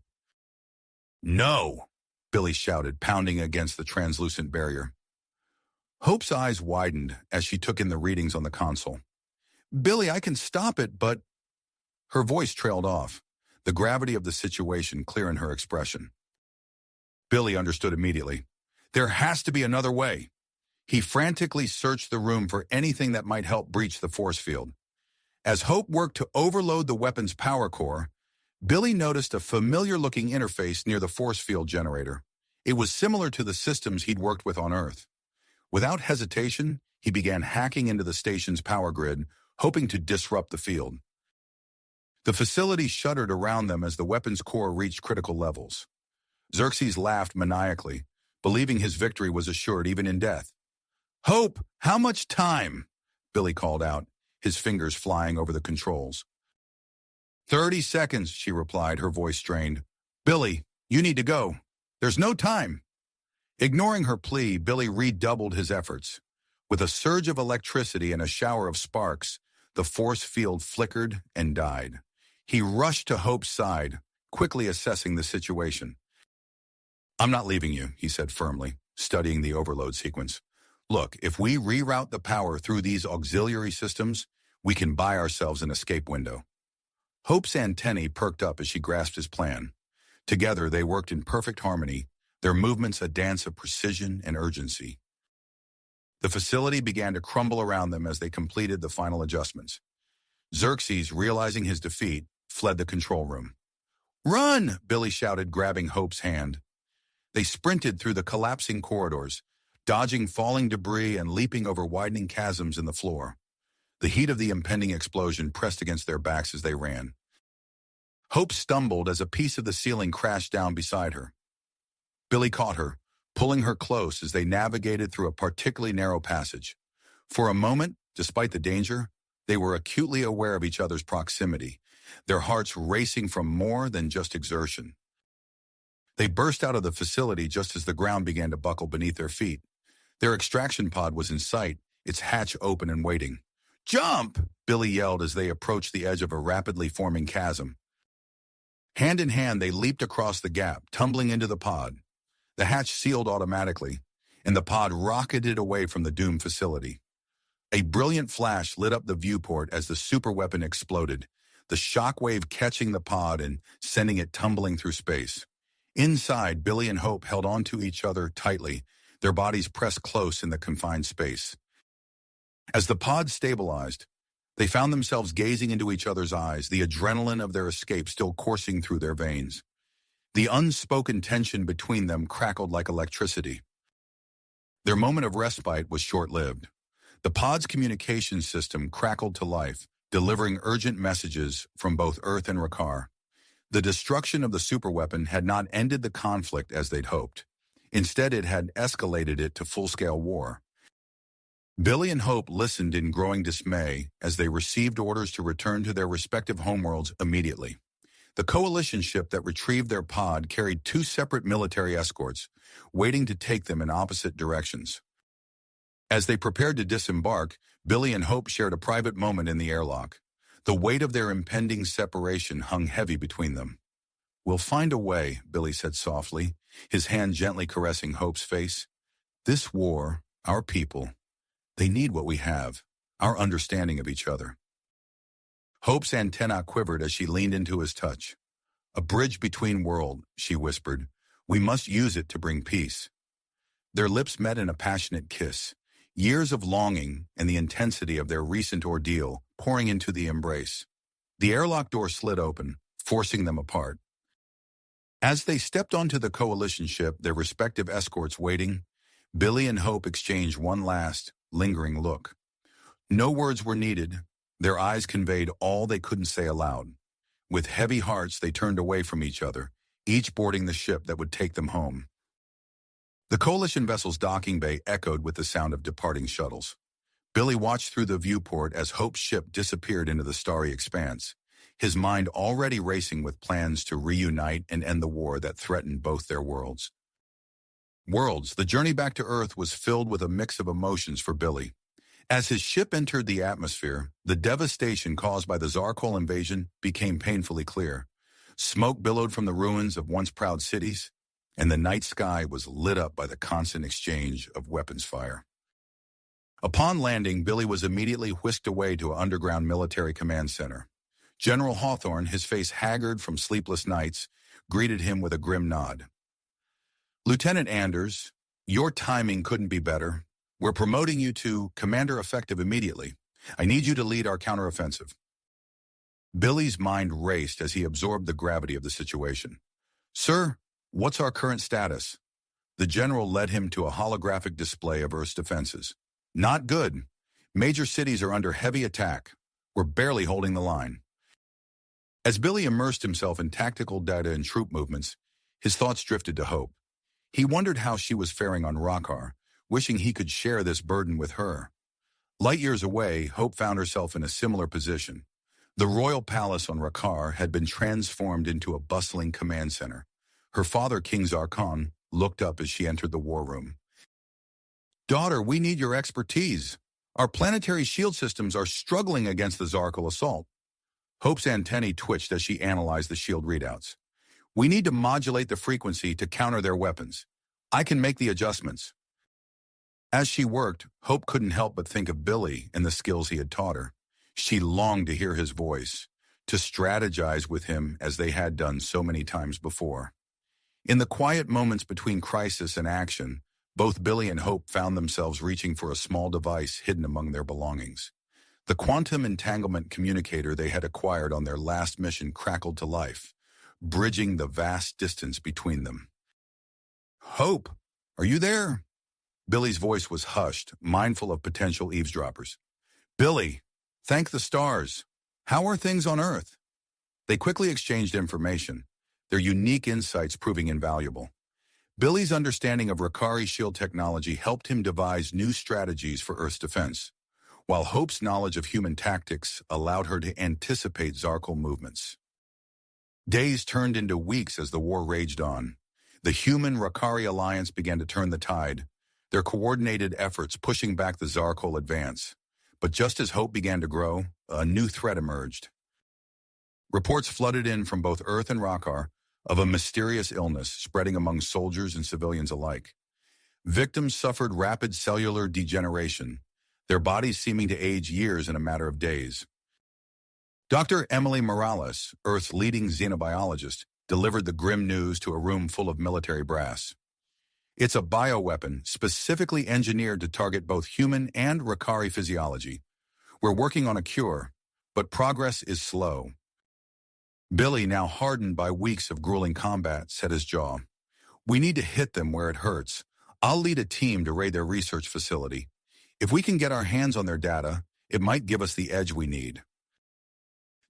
"No!" Billy shouted, pounding against the translucent barrier. Hope's eyes widened as she took in the readings on the console. "Billy, I can stop it, but—" Her voice trailed off, the gravity of the situation clear in her expression. Billy understood immediately. There has to be another way. He frantically searched the room for anything that might help breach the force field. As Hope worked to overload the weapon's power core, Billy noticed a familiar-looking interface near the force field generator. It was similar to the systems he'd worked with on Earth. Without hesitation, he began hacking into the station's power grid, hoping to disrupt the field. The facility shuddered around them as the weapon's core reached critical levels. Xerxes laughed maniacally, believing his victory was assured even in death. "Hope, how much time?" Billy called out, his fingers flying over the controls. 30 seconds, she replied, her voice strained. "Billy, you need to go. There's no time." Ignoring her plea, Billy redoubled his efforts. With a surge of electricity and a shower of sparks, the force field flickered and died. He rushed to Hope's side, quickly assessing the situation. "I'm not leaving you," he said firmly, studying the overload sequence. "Look, if we reroute the power through these auxiliary systems, we can buy ourselves an escape window." Hope's antennae perked up as she grasped his plan. Together, they worked in perfect harmony, their movements a dance of precision and urgency. The facility began to crumble around them as they completed the final adjustments. Xerxes, realizing his defeat, fled the control room. "Run!" Billy shouted, grabbing Hope's hand. They sprinted through the collapsing corridors, dodging falling debris and leaping over widening chasms in the floor. The heat of the impending explosion pressed against their backs as they ran. Hope stumbled as a piece of the ceiling crashed down beside her. Billy caught her, pulling her close as they navigated through a particularly narrow passage. For a moment, despite the danger, they were acutely aware of each other's proximity, their hearts racing from more than just exertion. They burst out of the facility just as the ground began to buckle beneath their feet. Their extraction pod was in sight, its hatch open and waiting. "Jump!" Billy yelled as they approached the edge of a rapidly forming chasm. Hand in hand, they leaped across the gap, tumbling into the pod. The hatch sealed automatically, and the pod rocketed away from the doomed facility. A brilliant flash lit up the viewport as the superweapon exploded, the shockwave catching the pod and sending it tumbling through space. Inside, Billy and Hope held onto each other tightly, their bodies pressed close in the confined space. As the pod stabilized, they found themselves gazing into each other's eyes, the adrenaline of their escape still coursing through their veins. The unspoken tension between them crackled like electricity. Their moment of respite was short-lived. The pod's communication system crackled to life, delivering urgent messages from both Earth and Rakar. The destruction of the superweapon had not ended the conflict as they'd hoped. Instead, it had escalated it to full-scale war. Billy and Hope listened in growing dismay as they received orders to return to their respective homeworlds immediately. The coalition ship that retrieved their pod carried 2 separate military escorts, waiting to take them in opposite directions. As they prepared to disembark, Billy and Hope shared a private moment in the airlock. The weight of their impending separation hung heavy between them. "We'll find a way," Billy said softly, his hand gently caressing Hope's face. "This war, our people, they need what we have, our understanding of each other." Hope's antennae quivered as she leaned into his touch. "A bridge between worlds," she whispered. "We must use it to bring peace." Their lips met in a passionate kiss, years of longing and the intensity of their recent ordeal pouring into the embrace. The airlock door slid open, forcing them apart. As they stepped onto the coalition ship, their respective escorts waiting, Billy and Hope exchanged one last, lingering look. No words were needed. Their eyes conveyed all they couldn't say aloud. With heavy hearts, they turned away from each other, each boarding the ship that would take them home. The coalition vessel's docking bay echoed with the sound of departing shuttles. Billy watched through the viewport as Hope's ship disappeared into the starry expanse, his mind already racing with plans to reunite and end the war that threatened both their worlds. The journey back to Earth was filled with a mix of emotions for Billy. As his ship entered the atmosphere, the devastation caused by the Zarkol invasion became painfully clear. Smoke billowed from the ruins of once proud cities, and the night sky was lit up by the constant exchange of weapons fire. Upon landing, Billy was immediately whisked away to an underground military command center. General Hawthorne, his face haggard from sleepless nights, greeted him with a grim nod. "Lieutenant Anders, your timing couldn't be better. We're promoting you to Commander Effective immediately. I need you to lead our counteroffensive." Billy's mind raced as he absorbed the gravity of the situation. "Sir, what's our current status?" The general led him to a holographic display of Earth's defenses. "Not good. Major cities are under heavy attack. We're barely holding the line." As Billy immersed himself in tactical data and troop movements, his thoughts drifted to Hope. He wondered how she was faring on Rockar, wishing he could share this burden with her. Light years away, Hope found herself in a similar position. The royal palace on Rockar had been transformed into a bustling command center. Her father, King Zarkon, looked up as she entered the war room. "Daughter, we need your expertise. Our planetary shield systems are struggling against the Zarkol assault." Hope's antennae twitched as she analyzed the shield readouts. "We need to modulate the frequency to counter their weapons. I can make the adjustments." As she worked, Hope couldn't help but think of Billy and the skills he had taught her. She longed to hear his voice, to strategize with him as they had done so many times before. In the quiet moments between crisis and action, both Billy and Hope found themselves reaching for a small device hidden among their belongings. The quantum entanglement communicator they had acquired on their last mission crackled to life, bridging the vast distance between them. "Hope, are you there?" Billy's voice was hushed, mindful of potential eavesdroppers. "Billy, thank the stars. How are things on Earth?" They quickly exchanged information, their unique insights proving invaluable. Billy's understanding of Rakari shield technology helped him devise new strategies for Earth's defense, while Hope's knowledge of human tactics allowed her to anticipate Zarkol movements. Days turned into weeks as the war raged on. The human-Rakari alliance began to turn the tide, their coordinated efforts pushing back the Zarkol advance. But just as hope began to grow, a new threat emerged. Reports flooded in from both Earth and Rockar of a mysterious illness spreading among soldiers and civilians alike. Victims suffered rapid cellular degeneration, their bodies seeming to age years in a matter of days. Dr. Emily Morales, Earth's leading xenobiologist, delivered the grim news to a room full of military brass. It's a bioweapon specifically engineered to target both human and Rakari physiology. We're working on a cure, but progress is slow. Billy, now hardened by weeks of grueling combat, set his jaw. We need to hit them where it hurts. I'll lead a team to raid their research facility. If we can get our hands on their data, it might give us the edge we need.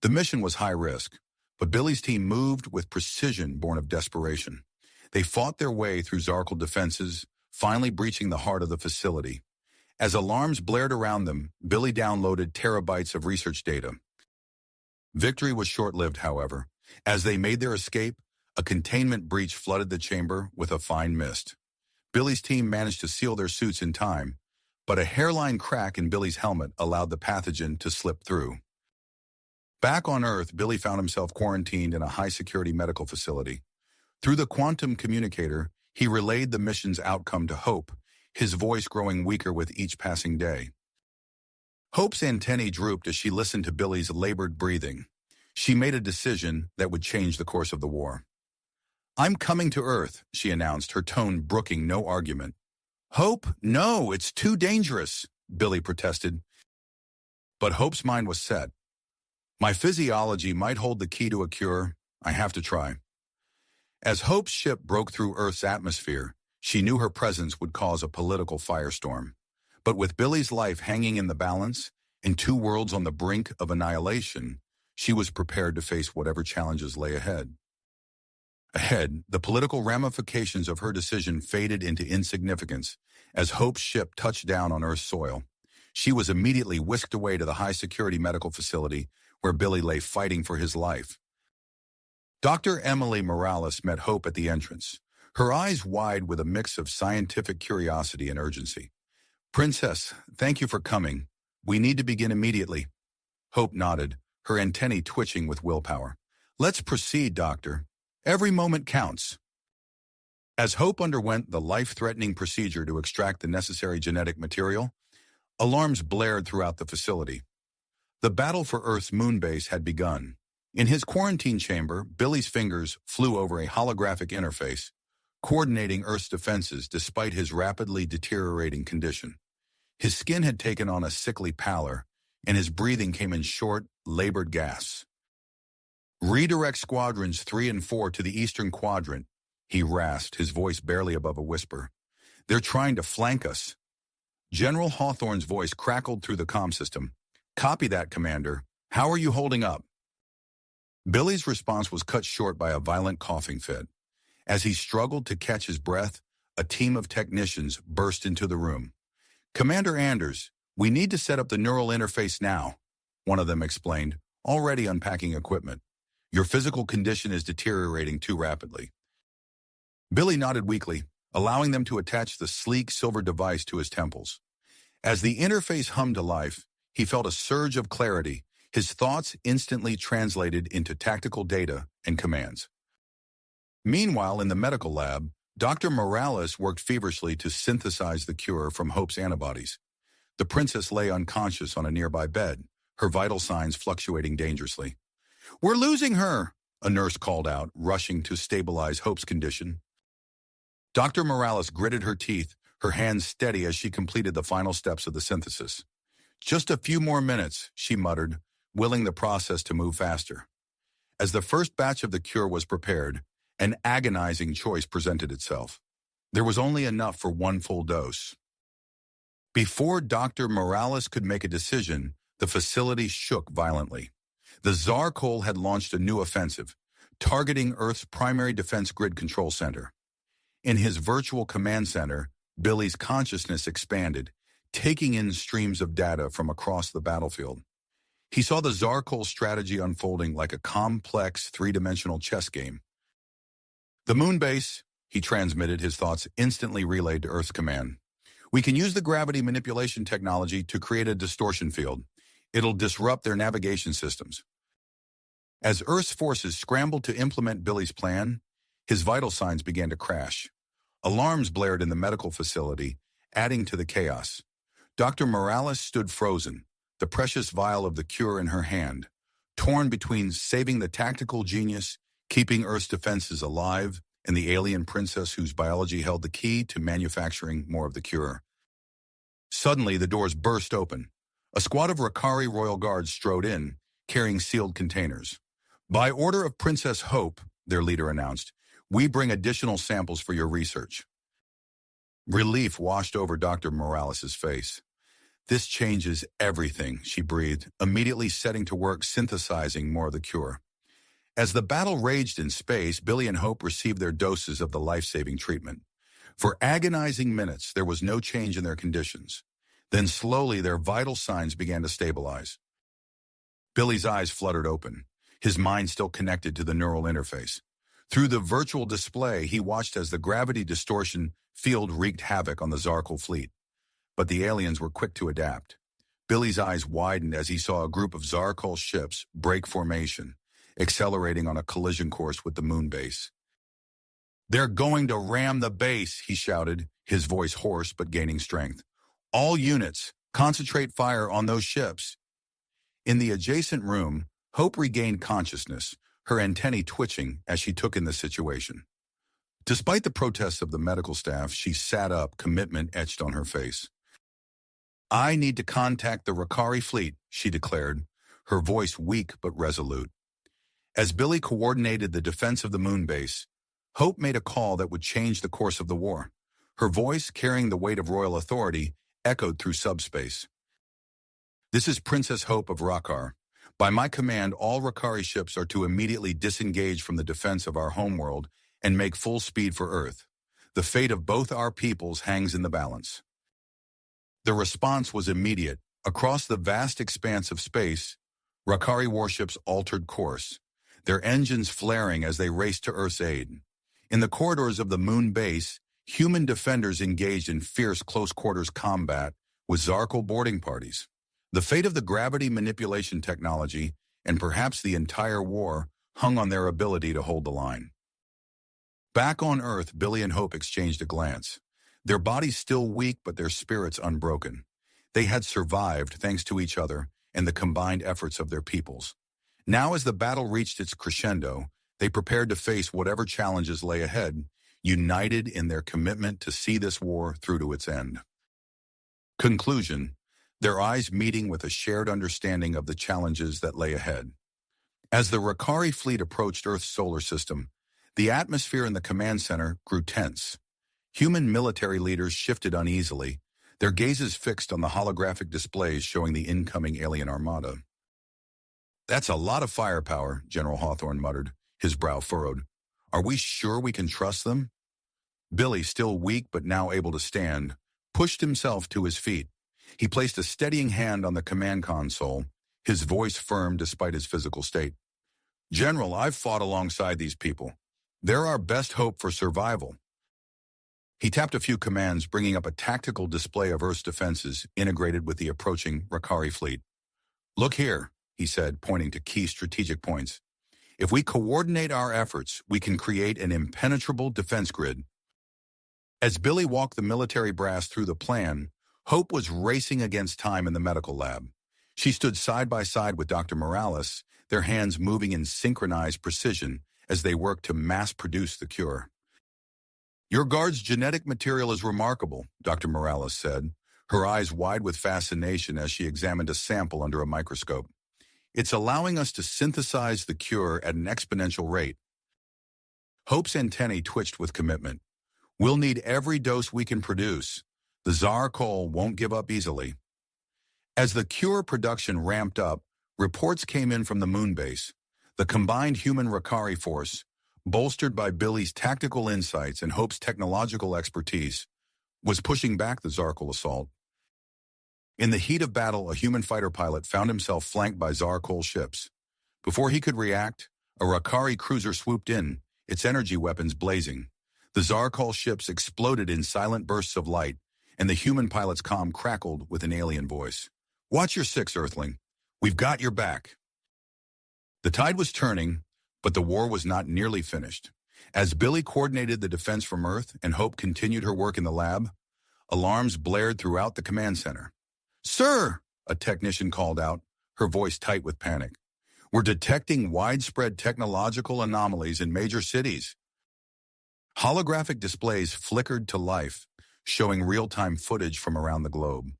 The mission was high risk, but Billy's team moved with precision born of desperation. They fought their way through Zarkol defenses, finally breaching the heart of the facility. As alarms blared around them, Billy downloaded terabytes of research data. Victory was short-lived, however. As they made their escape, a containment breach flooded the chamber with a fine mist. Billy's team managed to seal their suits in time, but a hairline crack in Billy's helmet allowed the pathogen to slip through. Back on Earth, Billy found himself quarantined in a high-security medical facility. Through the quantum communicator, he relayed the mission's outcome to Hope, his voice growing weaker with each passing day. Hope's antennae drooped as she listened to Billy's labored breathing. She made a decision that would change the course of the war. I'm coming to Earth, she announced, her tone brooking no argument. Hope, no, it's too dangerous, Billy protested. But Hope's mind was set. My physiology might hold the key to a cure. I have to try. As Hope's ship broke through Earth's atmosphere, she knew her presence would cause a political firestorm. But with Billy's life hanging in the balance and two worlds on the brink of annihilation, She was prepared to face whatever challenges lay ahead. Ahead, the political ramifications of her decision faded into insignificance as Hope's ship touched down on Earth's soil. She was immediately whisked away to the high-security medical facility where Billy lay fighting for his life. Dr. Emily Morales met Hope at the entrance, her eyes wide with a mix of scientific curiosity and urgency. "Princess, thank you for coming. We need to begin immediately." Hope nodded, her antennae twitching with willpower. "Let's proceed, Doctor. Every moment counts." As Hope underwent the life-threatening procedure to extract the necessary genetic material, alarms blared throughout the facility. The battle for Earth's moon base had begun. In his quarantine chamber, Billy's fingers flew over a holographic interface, coordinating Earth's defenses despite his rapidly deteriorating condition. His skin had taken on a sickly pallor, and his breathing came in short, labored gasps. "Redirect Squadrons 3 and 4 to the Eastern Quadrant," he rasped, his voice barely above a whisper. "They're trying to flank us." General Hawthorne's voice crackled through the comm system. "Copy that, Commander. How are you holding up?" Billy's response was cut short by a violent coughing fit. As he struggled to catch his breath, a team of technicians burst into the room. "Commander Anders, we need to set up the neural interface now," one of them explained, already unpacking equipment. "Your physical condition is deteriorating too rapidly." Billy nodded weakly, allowing them to attach the sleek silver device to his temples. As the interface hummed to life, he felt a surge of clarity, his thoughts instantly translated into tactical data and commands. Meanwhile, in the medical lab, Dr. Morales worked feverishly to synthesize the cure from Hope's antibodies. The princess lay unconscious on a nearby bed, her vital signs fluctuating dangerously. "We're losing her," a nurse called out, rushing to stabilize Hope's condition. Dr. Morales gritted her teeth, her hands steady as she completed the final steps of the synthesis. "Just a few more minutes," she muttered, willing the process to move faster. As the first batch of the cure was prepared, an agonizing choice presented itself. There was only enough for one full dose. Before Dr. Morales could make a decision, the facility shook violently. The Zarkol had launched a new offensive, targeting Earth's primary defense grid control center. In his virtual command center, Billy's consciousness expanded, taking in streams of data from across the battlefield. He saw the Zarkol strategy unfolding like a complex three-dimensional chess game. "The moon base," he transmitted, his thoughts instantly relayed to Earth's command. "We can use the gravity manipulation technology to create a distortion field. It'll disrupt their navigation systems." As Earth's forces scrambled to implement Billy's plan, his vital signs began to crash. Alarms blared in the medical facility, adding to the chaos. Dr. Morales stood frozen, the precious vial of the cure in her hand, torn between saving the tactical genius, keeping Earth's defenses alive, and the alien princess whose biology held the key to manufacturing more of the cure. Suddenly, the doors burst open. A squad of Rakari royal guards strode in, carrying sealed containers. "By order of Princess Hope," their leader announced, "we bring additional samples for your research." Relief washed over Dr. Morales' face. "This changes everything," she breathed, immediately setting to work synthesizing more of the cure. As the battle raged in space, Billy and Hope received their doses of the life-saving treatment. For agonizing minutes, there was no change in their conditions. Then slowly, their vital signs began to stabilize. Billy's eyes fluttered open, his mind still connected to the neural interface. Through the virtual display, he watched as the gravity distortion field wreaked havoc on the Zarkol fleet. But the aliens were quick to adapt. Billy's eyes widened as he saw a group of Zarkol ships break formation, accelerating on a collision course with the moon base. "They're going to ram the base," he shouted, his voice hoarse but gaining strength. "All units, concentrate fire on those ships." In the adjacent room, Hope regained consciousness, her antennae twitching as she took in the situation. Despite the protests of the medical staff, she sat up, commitment etched on her face. "I need to contact the Rakari fleet," she declared, her voice weak but resolute. As Billy coordinated the defense of the moon base, Hope made a call that would change the course of the war. Her voice, carrying the weight of royal authority, echoed through subspace. "This is Princess Hope of Rakar. By my command, all Rakari ships are to immediately disengage from the defense of our homeworld and make full speed for Earth. The fate of both our peoples hangs in the balance. The response was immediate. Across the vast expanse of space, Rakari warships altered course, their engines flaring as they raced to Earth's aid. In the corridors of the moon base, human defenders engaged in fierce close-quarters combat with Zarkal boarding parties. The fate of the gravity manipulation technology, and perhaps the entire war, hung on their ability to hold the line. Back on Earth, Billy and Hope exchanged a glance. Their bodies still weak, but their spirits unbroken. They had survived thanks to each other and the combined efforts of their peoples. Now, as the battle reached its crescendo, they prepared to face whatever challenges lay ahead, united in their commitment to see this war through to its end. Conclusion: their eyes meeting with a shared understanding of the challenges that lay ahead. As the Rakari fleet approached Earth's solar system, the atmosphere in the command center grew tense. Human military leaders shifted uneasily, their gazes fixed on the holographic displays showing the incoming alien armada. "That's a lot of firepower," General Hawthorne muttered, his brow furrowed. "Are we sure we can trust them?" Billy, still weak but now able to stand, pushed himself to his feet. He placed a steadying hand on the command console, his voice firm despite his physical state. "General, I've fought alongside these people. They're our best hope for survival." He tapped a few commands, bringing up a tactical display of Earth's defenses integrated with the approaching Rakari fleet. "Look here," he said, pointing to key strategic points. "If we coordinate our efforts, we can create an impenetrable defense grid." As Billy walked the military brass through the plan, Hope was racing against time in the medical lab. She stood side by side with Dr. Morales, their hands moving in synchronized precision as they worked to mass-produce the cure. "Your guard's genetic material is remarkable," Dr. Morales said, her eyes wide with fascination as she examined a sample under a microscope. "It's allowing us to synthesize the cure at an exponential rate." Hope's antennae twitched with commitment. "We'll need every dose we can produce. The Zarkal won't give up easily." As the cure production ramped up, reports came in from the moon base. The combined human Rakari force, bolstered by Billy's tactical insights and Hope's technological expertise, was pushing back the Zarkal assault. In the heat of battle, a human fighter pilot found himself flanked by Zarkal ships. Before he could react, a Rakari cruiser swooped in, its energy weapons blazing. The Zarkal ships exploded in silent bursts of light, and the human pilot's comm crackled with an alien voice. "Watch your six, Earthling. We've got your back." The tide was turning, but the war was not nearly finished. As Billy coordinated the defense from Earth and Hope continued her work in the lab, alarms blared throughout the command center. "Sir," a technician called out, her voice tight with panic. "We're detecting widespread technological anomalies in major cities." Holographic displays flickered to life, showing real-time footage from around the globe.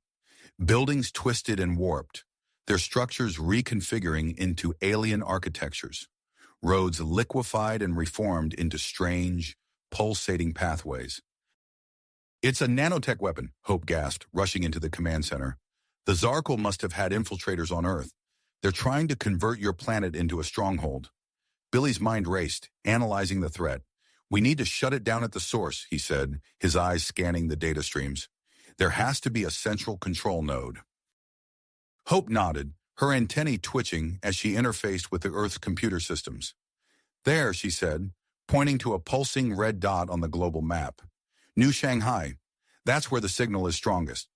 Buildings twisted and warped, their structures reconfiguring into alien architectures. Roads liquefied and reformed into strange, pulsating pathways. "It's a nanotech weapon," Hope gasped, rushing into the command center. "The Zarkal must have had infiltrators on Earth. They're trying to convert your planet into a stronghold." Billy's mind raced, analyzing the threat. "We need to shut it down at the source," he said, his eyes scanning the data streams. "There has to be a central control node." Hope nodded, her antennae twitching as she interfaced with the Earth's computer systems. "There," she said, pointing to a pulsing red dot on the global map. "New Shanghai. That's where the signal is strongest."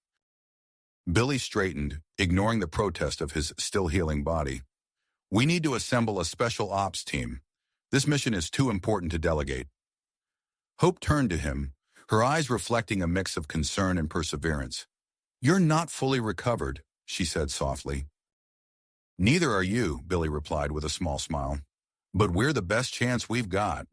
Billy straightened, ignoring the protest of his still-healing body. "We need to assemble a special ops team. This mission is too important to delegate." Hope turned to him, her eyes reflecting a mix of concern and perseverance. "You're not fully recovered," she said softly. "Neither are you," Billy replied with a small smile. "But we're the best chance we've got."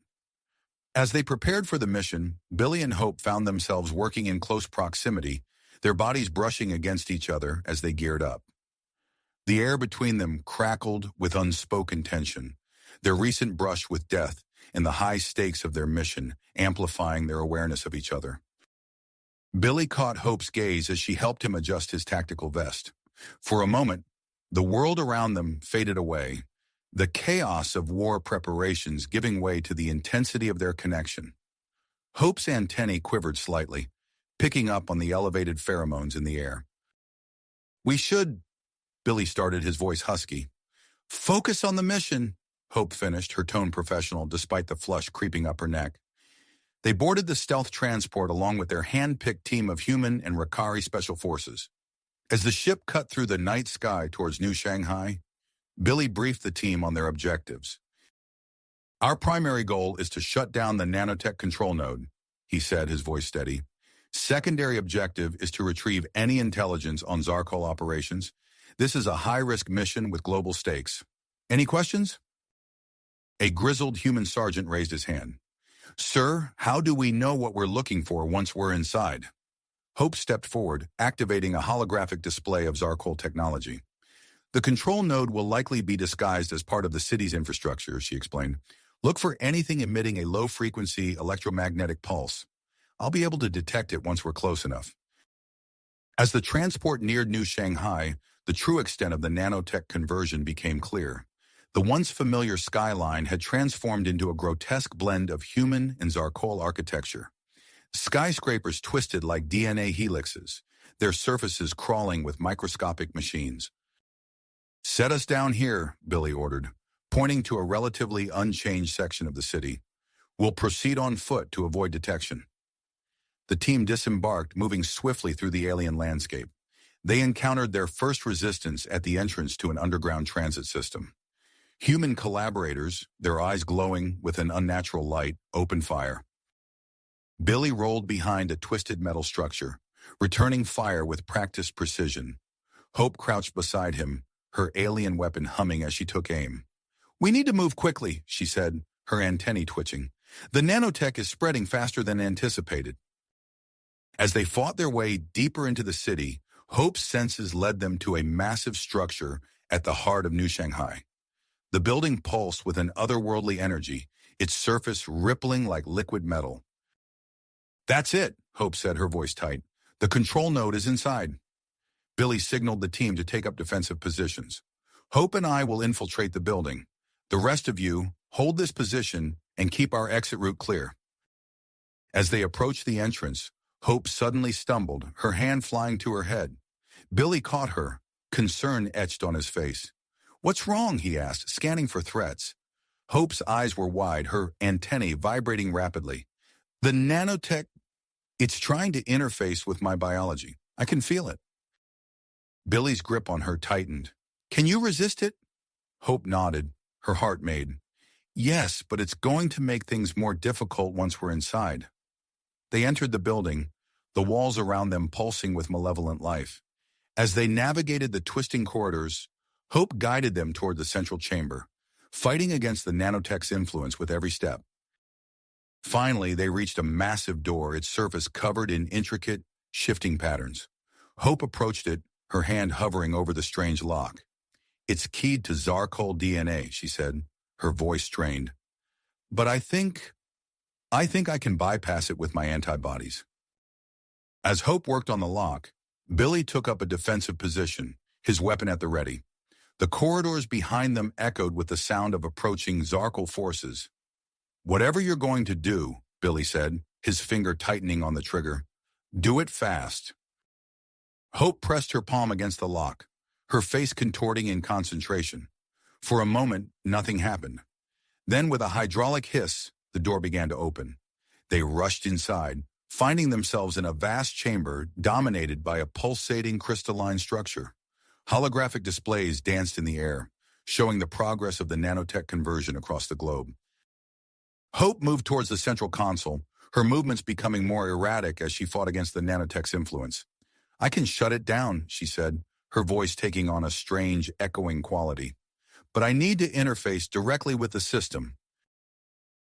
As they prepared for the mission, Billy and Hope found themselves working in close proximity, their bodies brushing against each other as they geared up. The air between them crackled with unspoken tension, their recent brush with death and the high stakes of their mission amplifying their awareness of each other. Billy caught Hope's gaze as she helped him adjust his tactical vest. For a moment, The world around them faded away, the chaos of war preparations giving way to the intensity of their connection. Hope's antennae quivered slightly, picking up on the elevated pheromones in the air. "We should," Billy started, his voice husky. "Focus on the mission," Hope finished, her tone professional despite the flush creeping up her neck. They boarded the stealth transport along with their hand-picked team of human and Rakari special forces. As the ship cut through the night sky towards New Shanghai, Billy briefed the team on their objectives. "Our primary goal is to shut down the nanotech control node," he said, his voice steady. "Secondary objective is to retrieve any intelligence on Zarkol operations. This is a high-risk mission with global stakes. Any questions?" A grizzled human sergeant raised his hand. "Sir, how do we know what we're looking for once we're inside?" Hope stepped forward, activating a holographic display of Zarkol technology. "The control node will likely be disguised as part of the city's infrastructure," she explained. "Look for anything emitting a low-frequency electromagnetic pulse. I'll be able to detect it once we're close enough." As the transport neared New Shanghai, the true extent of the nanotech conversion became clear. The once familiar skyline had transformed into a grotesque blend of human and Zarkol architecture. Skyscrapers twisted like DNA helixes, their surfaces crawling with microscopic machines. "Set us down here," Billy ordered, pointing to a relatively unchanged section of the city. "We'll proceed on foot to avoid detection." The team disembarked, moving swiftly through the alien landscape. They encountered their first resistance at the entrance to an underground transit system. Human collaborators, their eyes glowing with an unnatural light, opened fire. Billy rolled behind a twisted metal structure, returning fire with practiced precision. Hope crouched beside him, her alien weapon humming as she took aim. "We need to move quickly," she said, her antennae twitching. "The nanotech is spreading faster than anticipated." As they fought their way deeper into the city, Hope's senses led them to a massive structure at the heart of New Shanghai. The building pulsed with an otherworldly energy, its surface rippling like liquid metal. "That's it," Hope said, her voice tight. "The control node is inside." Billy signaled the team to take up defensive positions. "Hope and I will infiltrate the building. The rest of you, hold this position and keep our exit route clear." As they approached the entrance, Hope suddenly stumbled, her hand flying to her head. Billy caught her, concern etched on his face. "What's wrong?" he asked, scanning for threats. Hope's eyes were wide, her antennae vibrating rapidly. "The nanotech, it's trying to interface with my biology. I can feel it." Billy's grip on her tightened. "Can you resist it?" Hope nodded, her heart made. "Yes, but it's going to make things more difficult once we're inside." They entered the building, the walls around them pulsing with malevolent life. As they navigated the twisting corridors, Hope guided them toward the central chamber, fighting against the nanotech's influence with every step. Finally, they reached a massive door, its surface covered in intricate, shifting patterns. Hope approached it, her hand hovering over the strange lock. "It's keyed to Zarkol DNA," she said, her voice strained. "But I think I can bypass it with my antibodies." As Hope worked on the lock, Billy took up a defensive position, his weapon at the ready. The corridors behind them echoed with the sound of approaching Zarkol forces. "Whatever you're going to do," Billy said, his finger tightening on the trigger, "do it fast." Hope pressed her palm against the lock, her face contorting in concentration. For a moment, nothing happened. Then, with a hydraulic hiss, the door began to open. They rushed inside, finding themselves in a vast chamber dominated by a pulsating crystalline structure. Holographic displays danced in the air, showing the progress of the nanotech conversion across the globe. Hope moved towards the central console, her movements becoming more erratic as she fought against the nanotech's influence. "I can shut it down," she said, her voice taking on a strange, echoing quality. "But I need to interface directly with the system."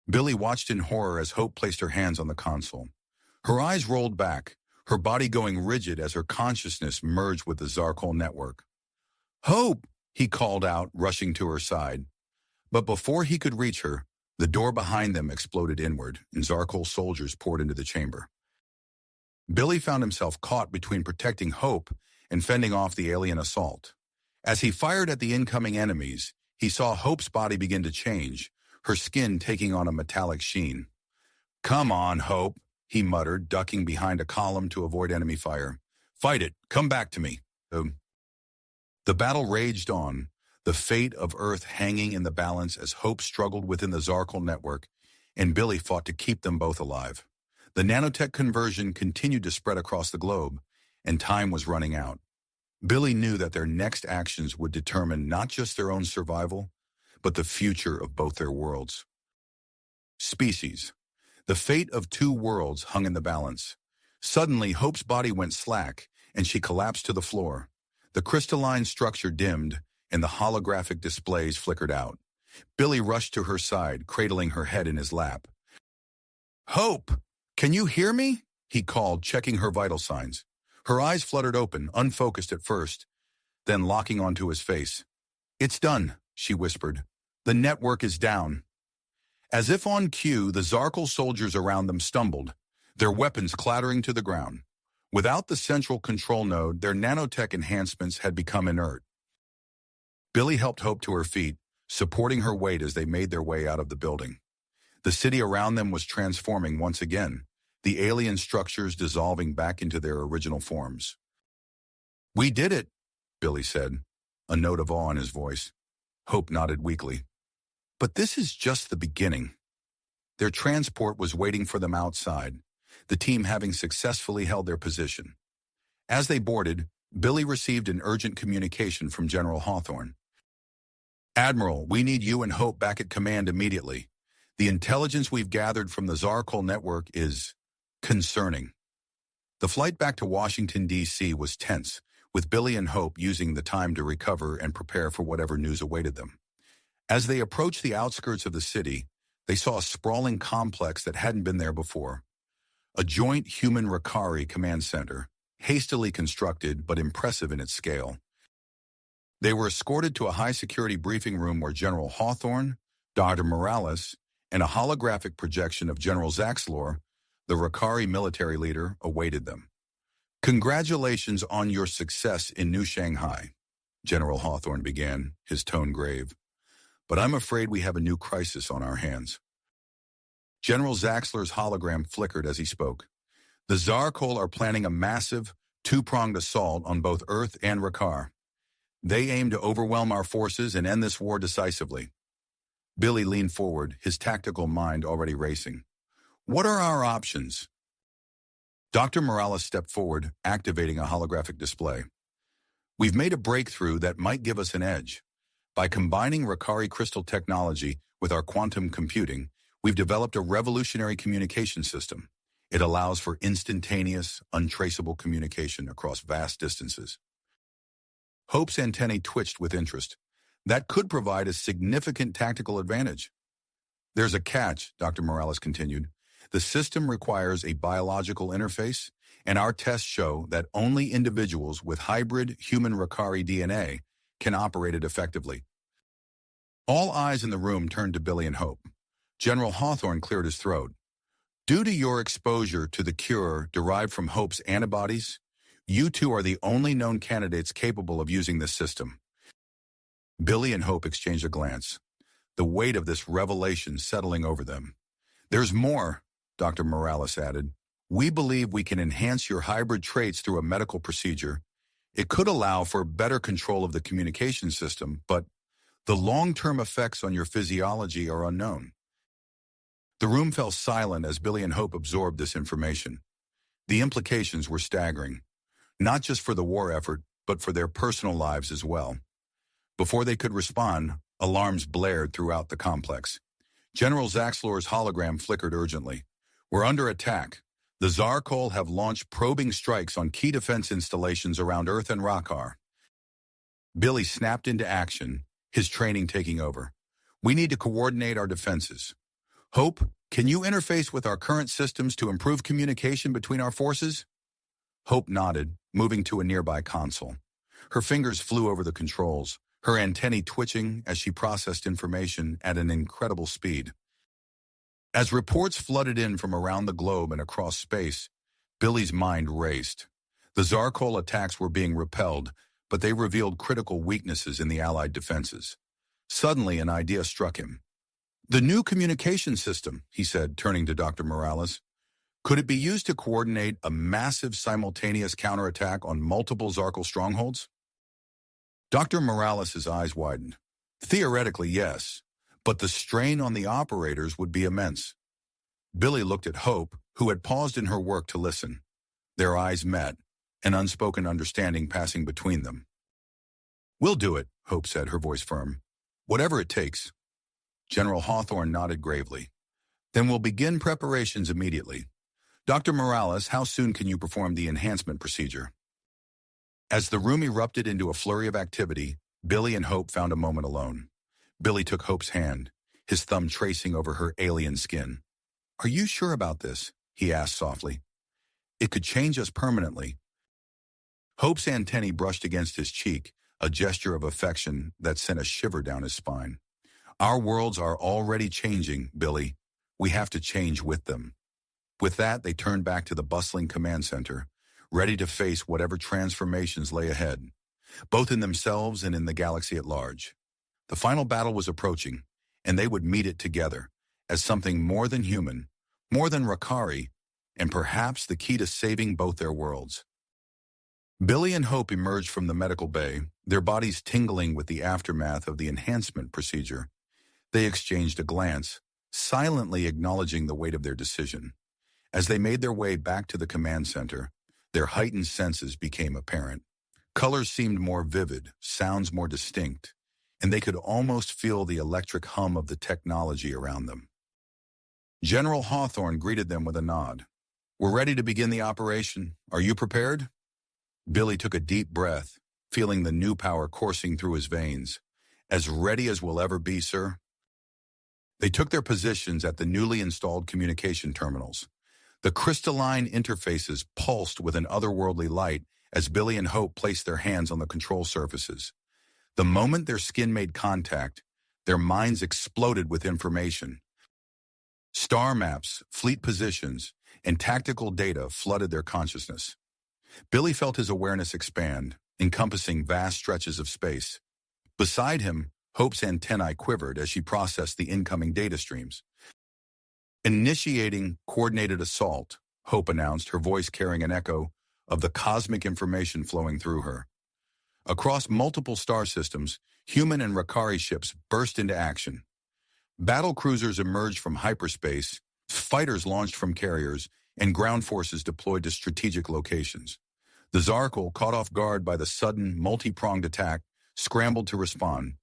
Billy watched in horror as Hope placed her hands on the console. Her eyes rolled back, her body going rigid as her consciousness merged with the Zarkol network. "Hope!" he called out, rushing to her side. But before he could reach her, the door behind them exploded inward, and Zarkol soldiers poured into the chamber. Billy found himself caught between protecting Hope and fending off the alien assault. As he fired at the incoming enemies, he saw Hope's body begin to change, her skin taking on a metallic sheen. "Come on, Hope," he muttered, ducking behind a column to avoid enemy fire. "Fight it. Come back to me." The battle raged on, the fate of Earth hanging in the balance as Hope struggled within the Zarkal network, and Billy fought to keep them both alive. The nanotech conversion continued to spread across the globe, and time was running out. Billy knew that their next actions would determine not just their own survival, but the future of both their worlds. Species. The fate of two worlds hung in the balance. Suddenly, Hope's body went slack, and she collapsed to the floor. The crystalline structure dimmed, and the holographic displays flickered out. Billy rushed to her side, cradling her head in his lap. "Hope, can you hear me?" he called, checking her vital signs. Her eyes fluttered open, unfocused at first, then locking onto his face. "It's done," she whispered. "The network is down." As if on cue, the Zarkal soldiers around them stumbled, their weapons clattering to the ground. Without the central control node, their nanotech enhancements had become inert. Billy helped Hope to her feet, supporting her weight as they made their way out of the building. The city around them was transforming once again, the alien structures dissolving back into their original forms. "We did it," Billy said, a note of awe in his voice. Hope nodded weakly. But this is just the beginning. Their transport was waiting for them outside, the team having successfully held their position. As they boarded, Billy received an urgent communication from General Hawthorne. "Admiral, we need you and Hope back at command immediately. The intelligence we've gathered from the Zarkal network is concerning." The flight back to Washington, D.C. was tense, with Billy and Hope using the time to recover and prepare for whatever news awaited them. As they approached the outskirts of the city, they saw a sprawling complex that hadn't been there before. A joint human Rakari command center, hastily constructed but impressive in its scale. They were escorted to a high-security briefing room where General Hawthorne, Dr. Morales, and a holographic projection of General Zaxlor, the Rakari military leader, awaited them. "Congratulations on your success in New Shanghai," General Hawthorne began, his tone grave. "But I'm afraid we have a new crisis on our hands." General Zaxlor's hologram flickered as he spoke. "The Zarkal are planning a massive, two-pronged assault on both Earth and Rakar. They aim to overwhelm our forces and end this war decisively." Billy leaned forward, his tactical mind already racing. "What are our options?" Dr. Morales stepped forward, activating a holographic display. "We've made a breakthrough that might give us an edge. By combining Rakari crystal technology with our quantum computing, we've developed a revolutionary communication system. It allows for instantaneous, untraceable communication across vast distances." Hope's antennae twitched with interest. That could provide a significant tactical advantage. "There's a catch," Dr. Morales continued. "The system requires a biological interface, and our tests show that only individuals with hybrid human Rakari DNA can operate it effectively." All eyes in the room turned to Billy and Hope. General Hawthorne cleared his throat. "Due to your exposure to the cure derived from Hope's antibodies, you two are the only known candidates capable of using this system." Billy and Hope exchanged a glance, the weight of this revelation settling over them. "There's more," Dr. Morales added. "We believe we can enhance your hybrid traits through a medical procedure. It could allow for better control of the communication system, but the long-term effects on your physiology are unknown." The room fell silent as Billy and Hope absorbed this information. The implications were staggering, not just for the war effort, but for their personal lives as well. Before they could respond, alarms blared throughout the complex. General Zaxlor's hologram flickered urgently. "We're under attack. The Zarkal have launched probing strikes on key defense installations around Earth and Rakar." Billy snapped into action, his training taking over. "We need to coordinate our defenses. Hope, can you interface with our current systems to improve communication between our forces?" Hope nodded, moving to a nearby console. Her fingers flew over the controls, her antennae twitching as she processed information at an incredible speed. As reports flooded in from around the globe and across space, Billy's mind raced. The Zarkal attacks were being repelled, but they revealed critical weaknesses in the Allied defenses. Suddenly, an idea struck him. "The new communication system," he said, turning to Dr. Morales. "Could it be used to coordinate a massive simultaneous counterattack on multiple Zarkal strongholds?" Dr. Morales' eyes widened. "Theoretically, yes, but the strain on the operators would be immense." Billy looked at Hope, who had paused in her work to listen. Their eyes met, an unspoken understanding passing between them. "We'll do it," Hope said, her voice firm. "Whatever it takes." General Hawthorne nodded gravely. "Then we'll begin preparations immediately. Dr. Morales, how soon can you perform the enhancement procedure?" As the room erupted into a flurry of activity, Billy and Hope found a moment alone. Billy took Hope's hand, his thumb tracing over her alien skin. "Are you sure about this?" he asked softly. "It could change us permanently." Hope's antennae brushed against his cheek, a gesture of affection that sent a shiver down his spine. "Our worlds are already changing, Billy. We have to change with them." With that, they turned back to the bustling command center, ready to face whatever transformations lay ahead, both in themselves and in the galaxy at large. The final battle was approaching, and they would meet it together, as something more than human, more than Rakari, and perhaps the key to saving both their worlds. Billy and Hope emerged from the medical bay, their bodies tingling with the aftermath of the enhancement procedure. They exchanged a glance, silently acknowledging the weight of their decision. As they made their way back to the command center, their heightened senses became apparent. Colors seemed more vivid, sounds more distinct, and they could almost feel the electric hum of the technology around them. General Hawthorne greeted them with a nod. "We're ready to begin the operation. Are you prepared?" Billy took a deep breath, feeling the new power coursing through his veins. "As ready as we'll ever be, sir." They took their positions at the newly installed communication terminals. The crystalline interfaces pulsed with an otherworldly light as Billy and Hope placed their hands on the control surfaces. The moment their skin made contact, their minds exploded with information. Star maps, fleet positions, and tactical data flooded their consciousness. Billy felt his awareness expand, encompassing vast stretches of space. Beside him, Hope's antennae quivered as she processed the incoming data streams. "Initiating coordinated assault," Hope announced, her voice carrying an echo of the cosmic information flowing through her. Across multiple star systems, human and Rakari ships burst into action. Battle cruisers emerged from hyperspace, fighters launched from carriers, and ground forces deployed to strategic locations. The Zarkal, caught off guard by the sudden, multi-pronged attack, scrambled to respond.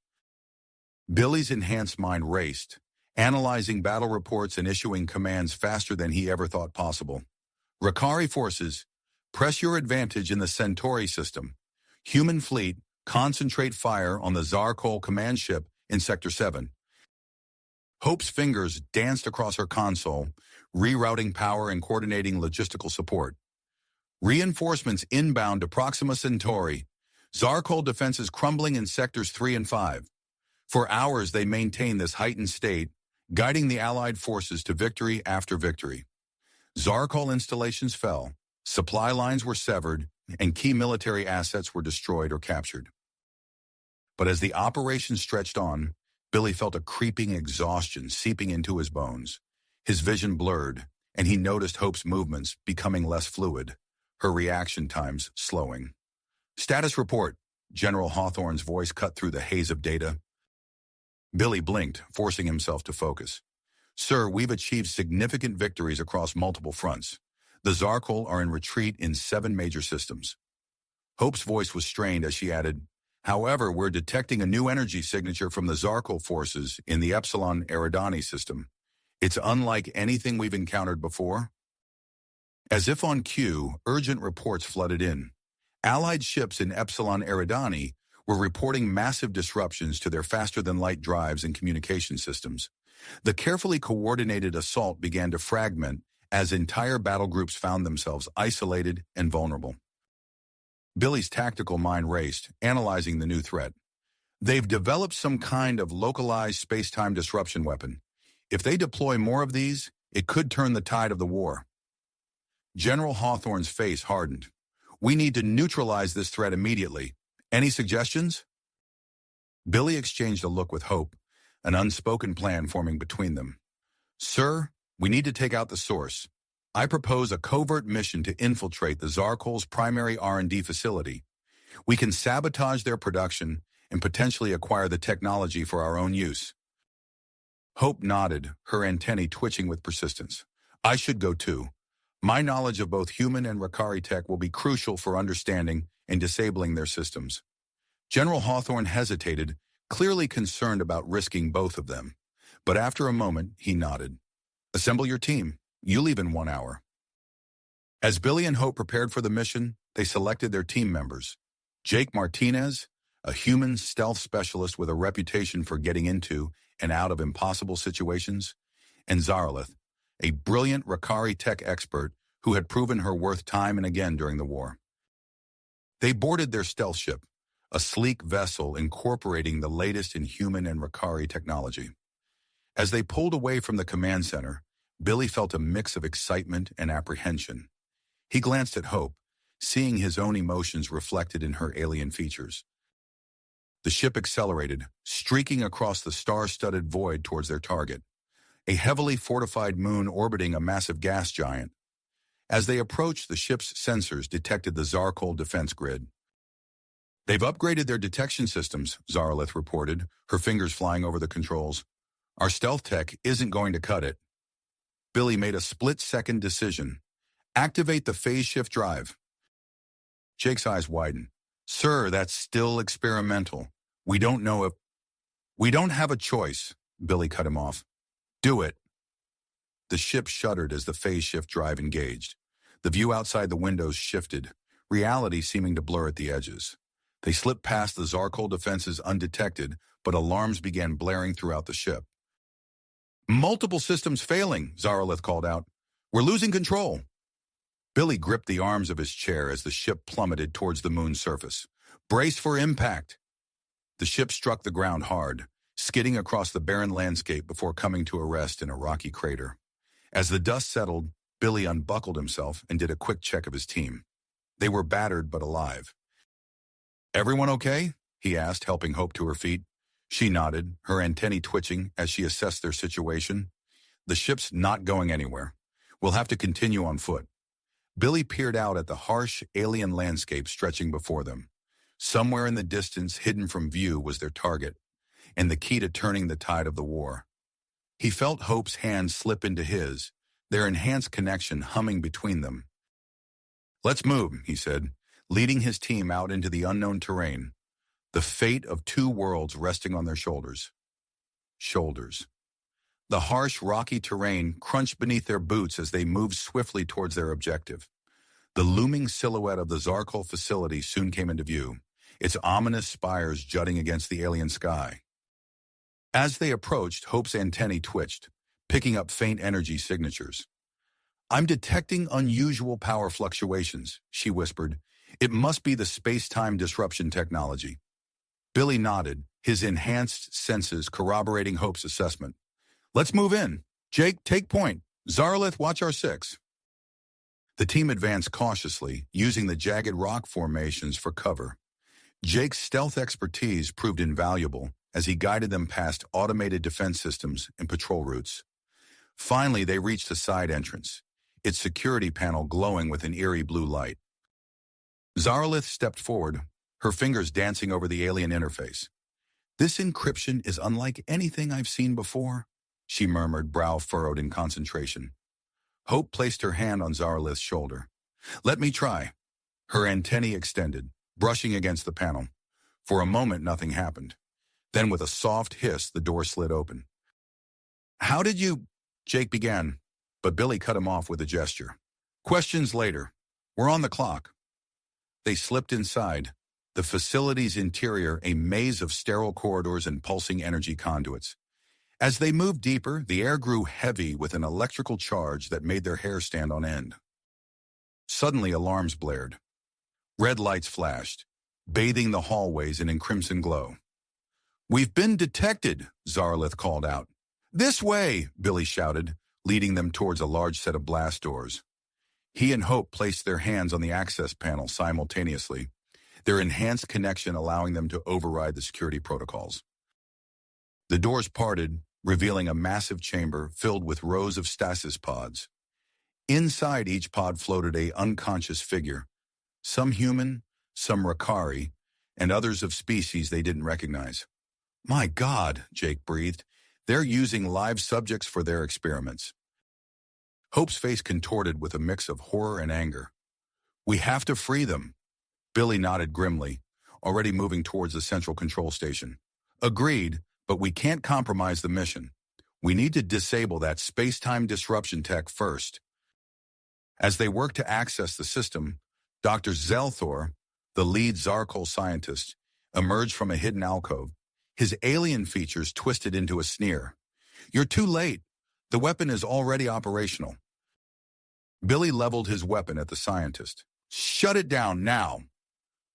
Billy's enhanced mind raced, analyzing battle reports and issuing commands faster than he ever thought possible. "Rakari forces, press your advantage in the Centauri system. Human fleet, concentrate fire on the Zarkal command ship in Sector 7. Hope's fingers danced across her console, rerouting power and coordinating logistical support. "Reinforcements inbound to Proxima Centauri. Zarkal defenses crumbling in Sectors 3 and 5. For hours they maintained this heightened state, guiding the Allied forces to victory after victory. Zarkal installations fell, supply lines were severed, and key military assets were destroyed or captured." But as the operation stretched on, Billy felt a creeping exhaustion seeping into his bones. His vision blurred, and he noticed Hope's movements becoming less fluid, her reaction times slowing. "Status report," General Hawthorne's voice cut through the haze of data. Billy blinked, forcing himself to focus. "Sir, we've achieved significant victories across multiple fronts. The Zarkal are in retreat in 7 major systems." Hope's voice was strained as she added, "However, we're detecting a new energy signature from the Zarkal forces in the Epsilon Eridani system. It's unlike anything we've encountered before." As if on cue, urgent reports flooded in. Allied ships in Epsilon Eridani were reporting massive disruptions to their faster-than-light drives and communication systems. The carefully coordinated assault began to fragment as entire battle groups found themselves isolated and vulnerable. Billy's tactical mind raced, analyzing the new threat. "They've developed some kind of localized space-time disruption weapon. If they deploy more of these, it could turn the tide of the war." General Hawthorne's face hardened. "We need to neutralize this threat immediately. Any suggestions? Billy exchanged a look with Hope, an unspoken plan forming between them. Sir, we need to take out the source. I propose a covert mission to infiltrate the Zarkol's primary R&D facility. We can sabotage their production and potentially acquire the technology for our own use. Hope nodded, her antennae twitching with persistence. I should go too. My knowledge of both human and Rakari tech will be crucial for understanding and disabling their systems. General Hawthorne hesitated, clearly concerned about risking both of them. But after a moment, he nodded. Assemble your team. You leave in 1 hour. As Billy and Hope prepared for the mission, they selected their team members. Jake Martinez, a human stealth specialist with a reputation for getting into and out of impossible situations, and Zaralith, a brilliant Rakari tech expert who had proven her worth time and again during the war. They boarded their stealth ship, a sleek vessel incorporating the latest in human and Rakari technology. As they pulled away from the command center, Billy felt a mix of excitement and apprehension. He glanced at Hope, seeing his own emotions reflected in her alien features. The ship accelerated, streaking across the star-studded void towards their target, a heavily fortified moon orbiting a massive gas giant. As they approached, the ship's sensors detected the Zarkol defense grid. They've upgraded their detection systems, Zaralith reported, her fingers flying over the controls. Our stealth tech isn't going to cut it. Billy made a split-second decision. Activate the phase shift drive. Jake's eyes widened. Sir, that's still experimental. We don't know if... We don't have a choice, Billy cut him off. Do it. The ship shuddered as the phase shift drive engaged. The view outside the windows shifted, reality seeming to blur at the edges. They slipped past the Zarkol defenses undetected, but alarms began blaring throughout the ship. Multiple systems failing, Zaralith called out. We're losing control. Billy gripped the arms of his chair as the ship plummeted towards the moon's surface. Brace for impact. The ship struck the ground hard, skidding across the barren landscape before coming to a rest in a rocky crater. As the dust settled, Billy unbuckled himself and did a quick check of his team. They were battered but alive. Everyone okay? He asked, helping Hope to her feet. She nodded, her antennae twitching as she assessed their situation. The ship's not going anywhere. We'll have to continue on foot. Billy peered out at the harsh, alien landscape stretching before them. Somewhere in the distance, hidden from view, was their target, and the key to turning the tide of the war. He felt Hope's hand slip into his, their enhanced connection humming between them. Let's move, he said, leading his team out into the unknown terrain, the fate of two worlds resting on their shoulders. The harsh, rocky terrain crunched beneath their boots as they moved swiftly towards their objective. The looming silhouette of the Zarkol facility soon came into view, its ominous spires jutting against the alien sky. As they approached, Hope's antennae twitched, picking up faint energy signatures. I'm detecting unusual power fluctuations, she whispered. It must be the space-time disruption technology. Billy nodded, his enhanced senses corroborating Hope's assessment. Let's move in. Jake, take point. Zaralith, watch our 6. The team advanced cautiously, using the jagged rock formations for cover. Jake's stealth expertise proved invaluable as he guided them past automated defense systems and patrol routes. Finally, they reached a side entrance, its security panel glowing with an eerie blue light. Zaralith stepped forward, her fingers dancing over the alien interface. This encryption is unlike anything I've seen before, she murmured, brow furrowed in concentration. Hope placed her hand on Zaralith's shoulder. Let me try. Her antennae extended, brushing against the panel. For a moment, nothing happened. Then, with a soft hiss, the door slid open. How did you... Jake began, but Billy cut him off with a gesture. Questions later. We're on the clock. They slipped inside, the facility's interior a maze of sterile corridors and pulsing energy conduits. As they moved deeper, the air grew heavy with an electrical charge that made their hair stand on end. Suddenly, alarms blared. Red lights flashed, bathing the hallways in crimson glow. We've been detected, Zaralith called out. This way, Billy shouted, leading them towards a large set of blast doors. He and Hope placed their hands on the access panel simultaneously. their enhanced connection allowing them to override the security protocols. The doors parted, revealing a massive chamber filled with rows of stasis pods. Inside each pod floated an unconscious figure, some human, some Rakari, and others of species they didn't recognize. "My God," Jake breathed. "They're using live subjects for their experiments." Hope's face contorted with a mix of horror and anger. "We have to free them." Billy nodded grimly, already moving towards the central control station. "Agreed, but we can't compromise the mission. We need to disable that space-time disruption tech first." As they worked to access the system, Dr. Zelthor, the lead Zarkol scientist, emerged from a hidden alcove, his alien features twisted into a sneer. "You're too late. The weapon is already operational." Billy leveled his weapon at the scientist. "Shut it down now."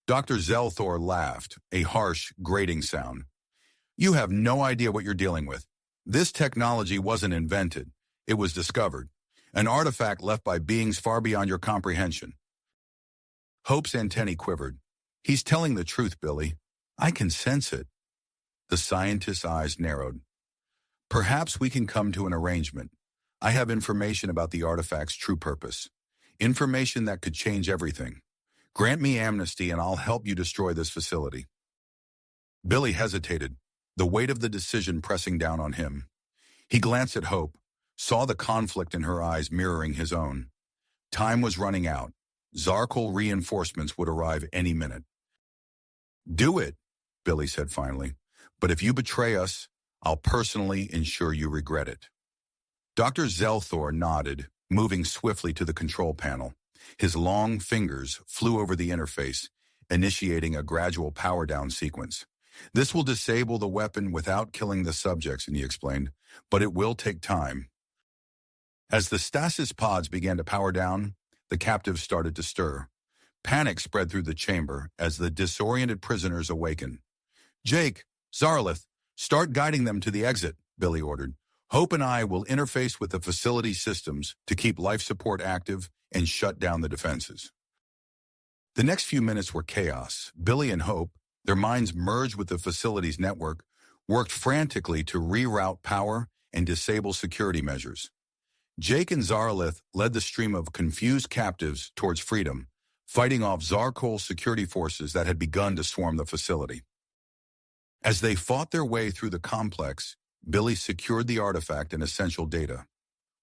Dr. Zelthor laughed, a harsh, grating sound. "You have no idea what you're dealing with. This technology wasn't invented. It was discovered. An artifact left by beings far beyond your comprehension." Hope's antennae quivered. "He's telling the truth, Billy. I can sense it." The scientist's eyes narrowed. "Perhaps we can come to an arrangement. I have information about the artifact's true purpose. Information that could change everything. Grant me amnesty and I'll help you destroy this facility." Billy hesitated, the weight of the decision pressing down on him. He glanced at Hope, saw the conflict in her eyes mirroring his own. Time was running out. Zarkol reinforcements would arrive any minute. "Do it," Billy said finally. "But if you betray us, I'll personally ensure you regret it." Dr. Zelthor nodded, moving swiftly to the control panel. His long fingers flew over the interface, initiating a gradual power-down sequence. "This will disable the weapon without killing the subjects," he explained, "but it will take time." As the stasis pods began to power down, the captives started to stir. Panic spread through the chamber as the disoriented prisoners awakened. "Jake, Zarlith, start guiding them to the exit," Billy ordered. "Hope and I will interface with the facility systems to keep life support active and shut down the defenses." The next few minutes were chaos. Billy and Hope, their minds merged with the facility's network, worked frantically to reroute power and disable security measures. Jake and Zarlith led the stream of confused captives towards freedom, fighting off Zarkol security forces that had begun to swarm the facility. As they fought their way through the complex, Billy secured the artifact and essential data.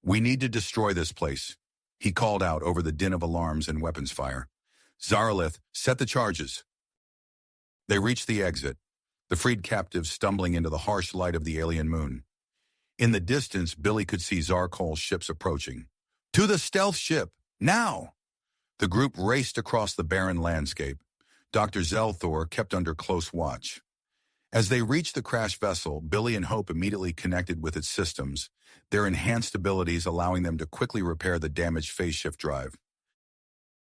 "We need to destroy this place," he called out over the din of alarms and weapons fire. "Zarlith, set the charges." They reached the exit, the freed captives stumbling into the harsh light of the alien moon. In the distance, Billy could see Zarkol's ships approaching. "To the stealth ship, now!" The group raced across the barren landscape. Dr. Zelthor kept under close watch. As they reached the crashed vessel, Billy and Hope immediately connected with its systems, their enhanced abilities allowing them to quickly repair the damaged phase shift drive.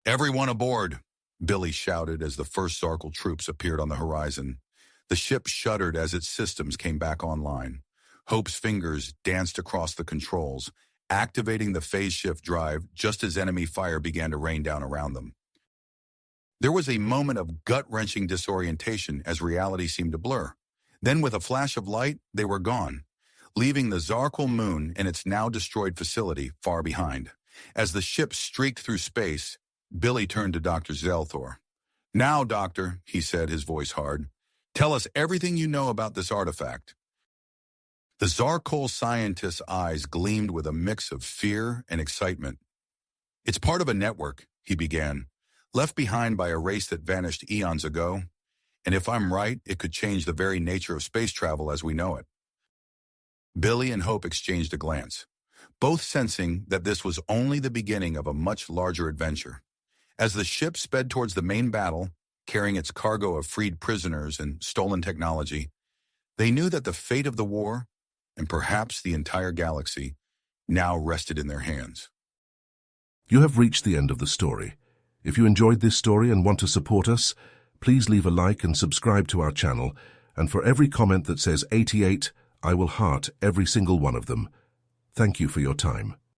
"Everyone aboard!" Billy shouted as the first Zarkol troops appeared on the horizon. The ship shuddered as its systems came back online. Hope's fingers danced across the controls, activating the phase shift drive just as enemy fire began to rain down around them. There was a moment of gut-wrenching disorientation as reality seemed to blur. Then with a flash of light, they were gone, leaving the Zarkol moon and its now destroyed facility far behind. As the ship streaked through space, Billy turned to Dr. Zelthor. "Now, Doctor," he said, his voice hard, "tell us everything you know about this artifact." The Zarkol scientist's eyes gleamed with a mix of fear and excitement. "It's part of a network," he began, "left behind by a race that vanished eons ago. And if I'm right, it could change the very nature of space travel as we know it." Billy and Hope exchanged a glance, both sensing that this was only the beginning of a much larger adventure. As the ship sped towards the main battle, carrying its cargo of freed prisoners and stolen technology, they knew that the fate of the war, and perhaps the entire galaxy, now rested in their hands. You have reached the end of the story. If you enjoyed this story and want to support us, please leave a like and subscribe to our channel, and for every comment that says 88, I will heart every single one of them. Thank you for your time.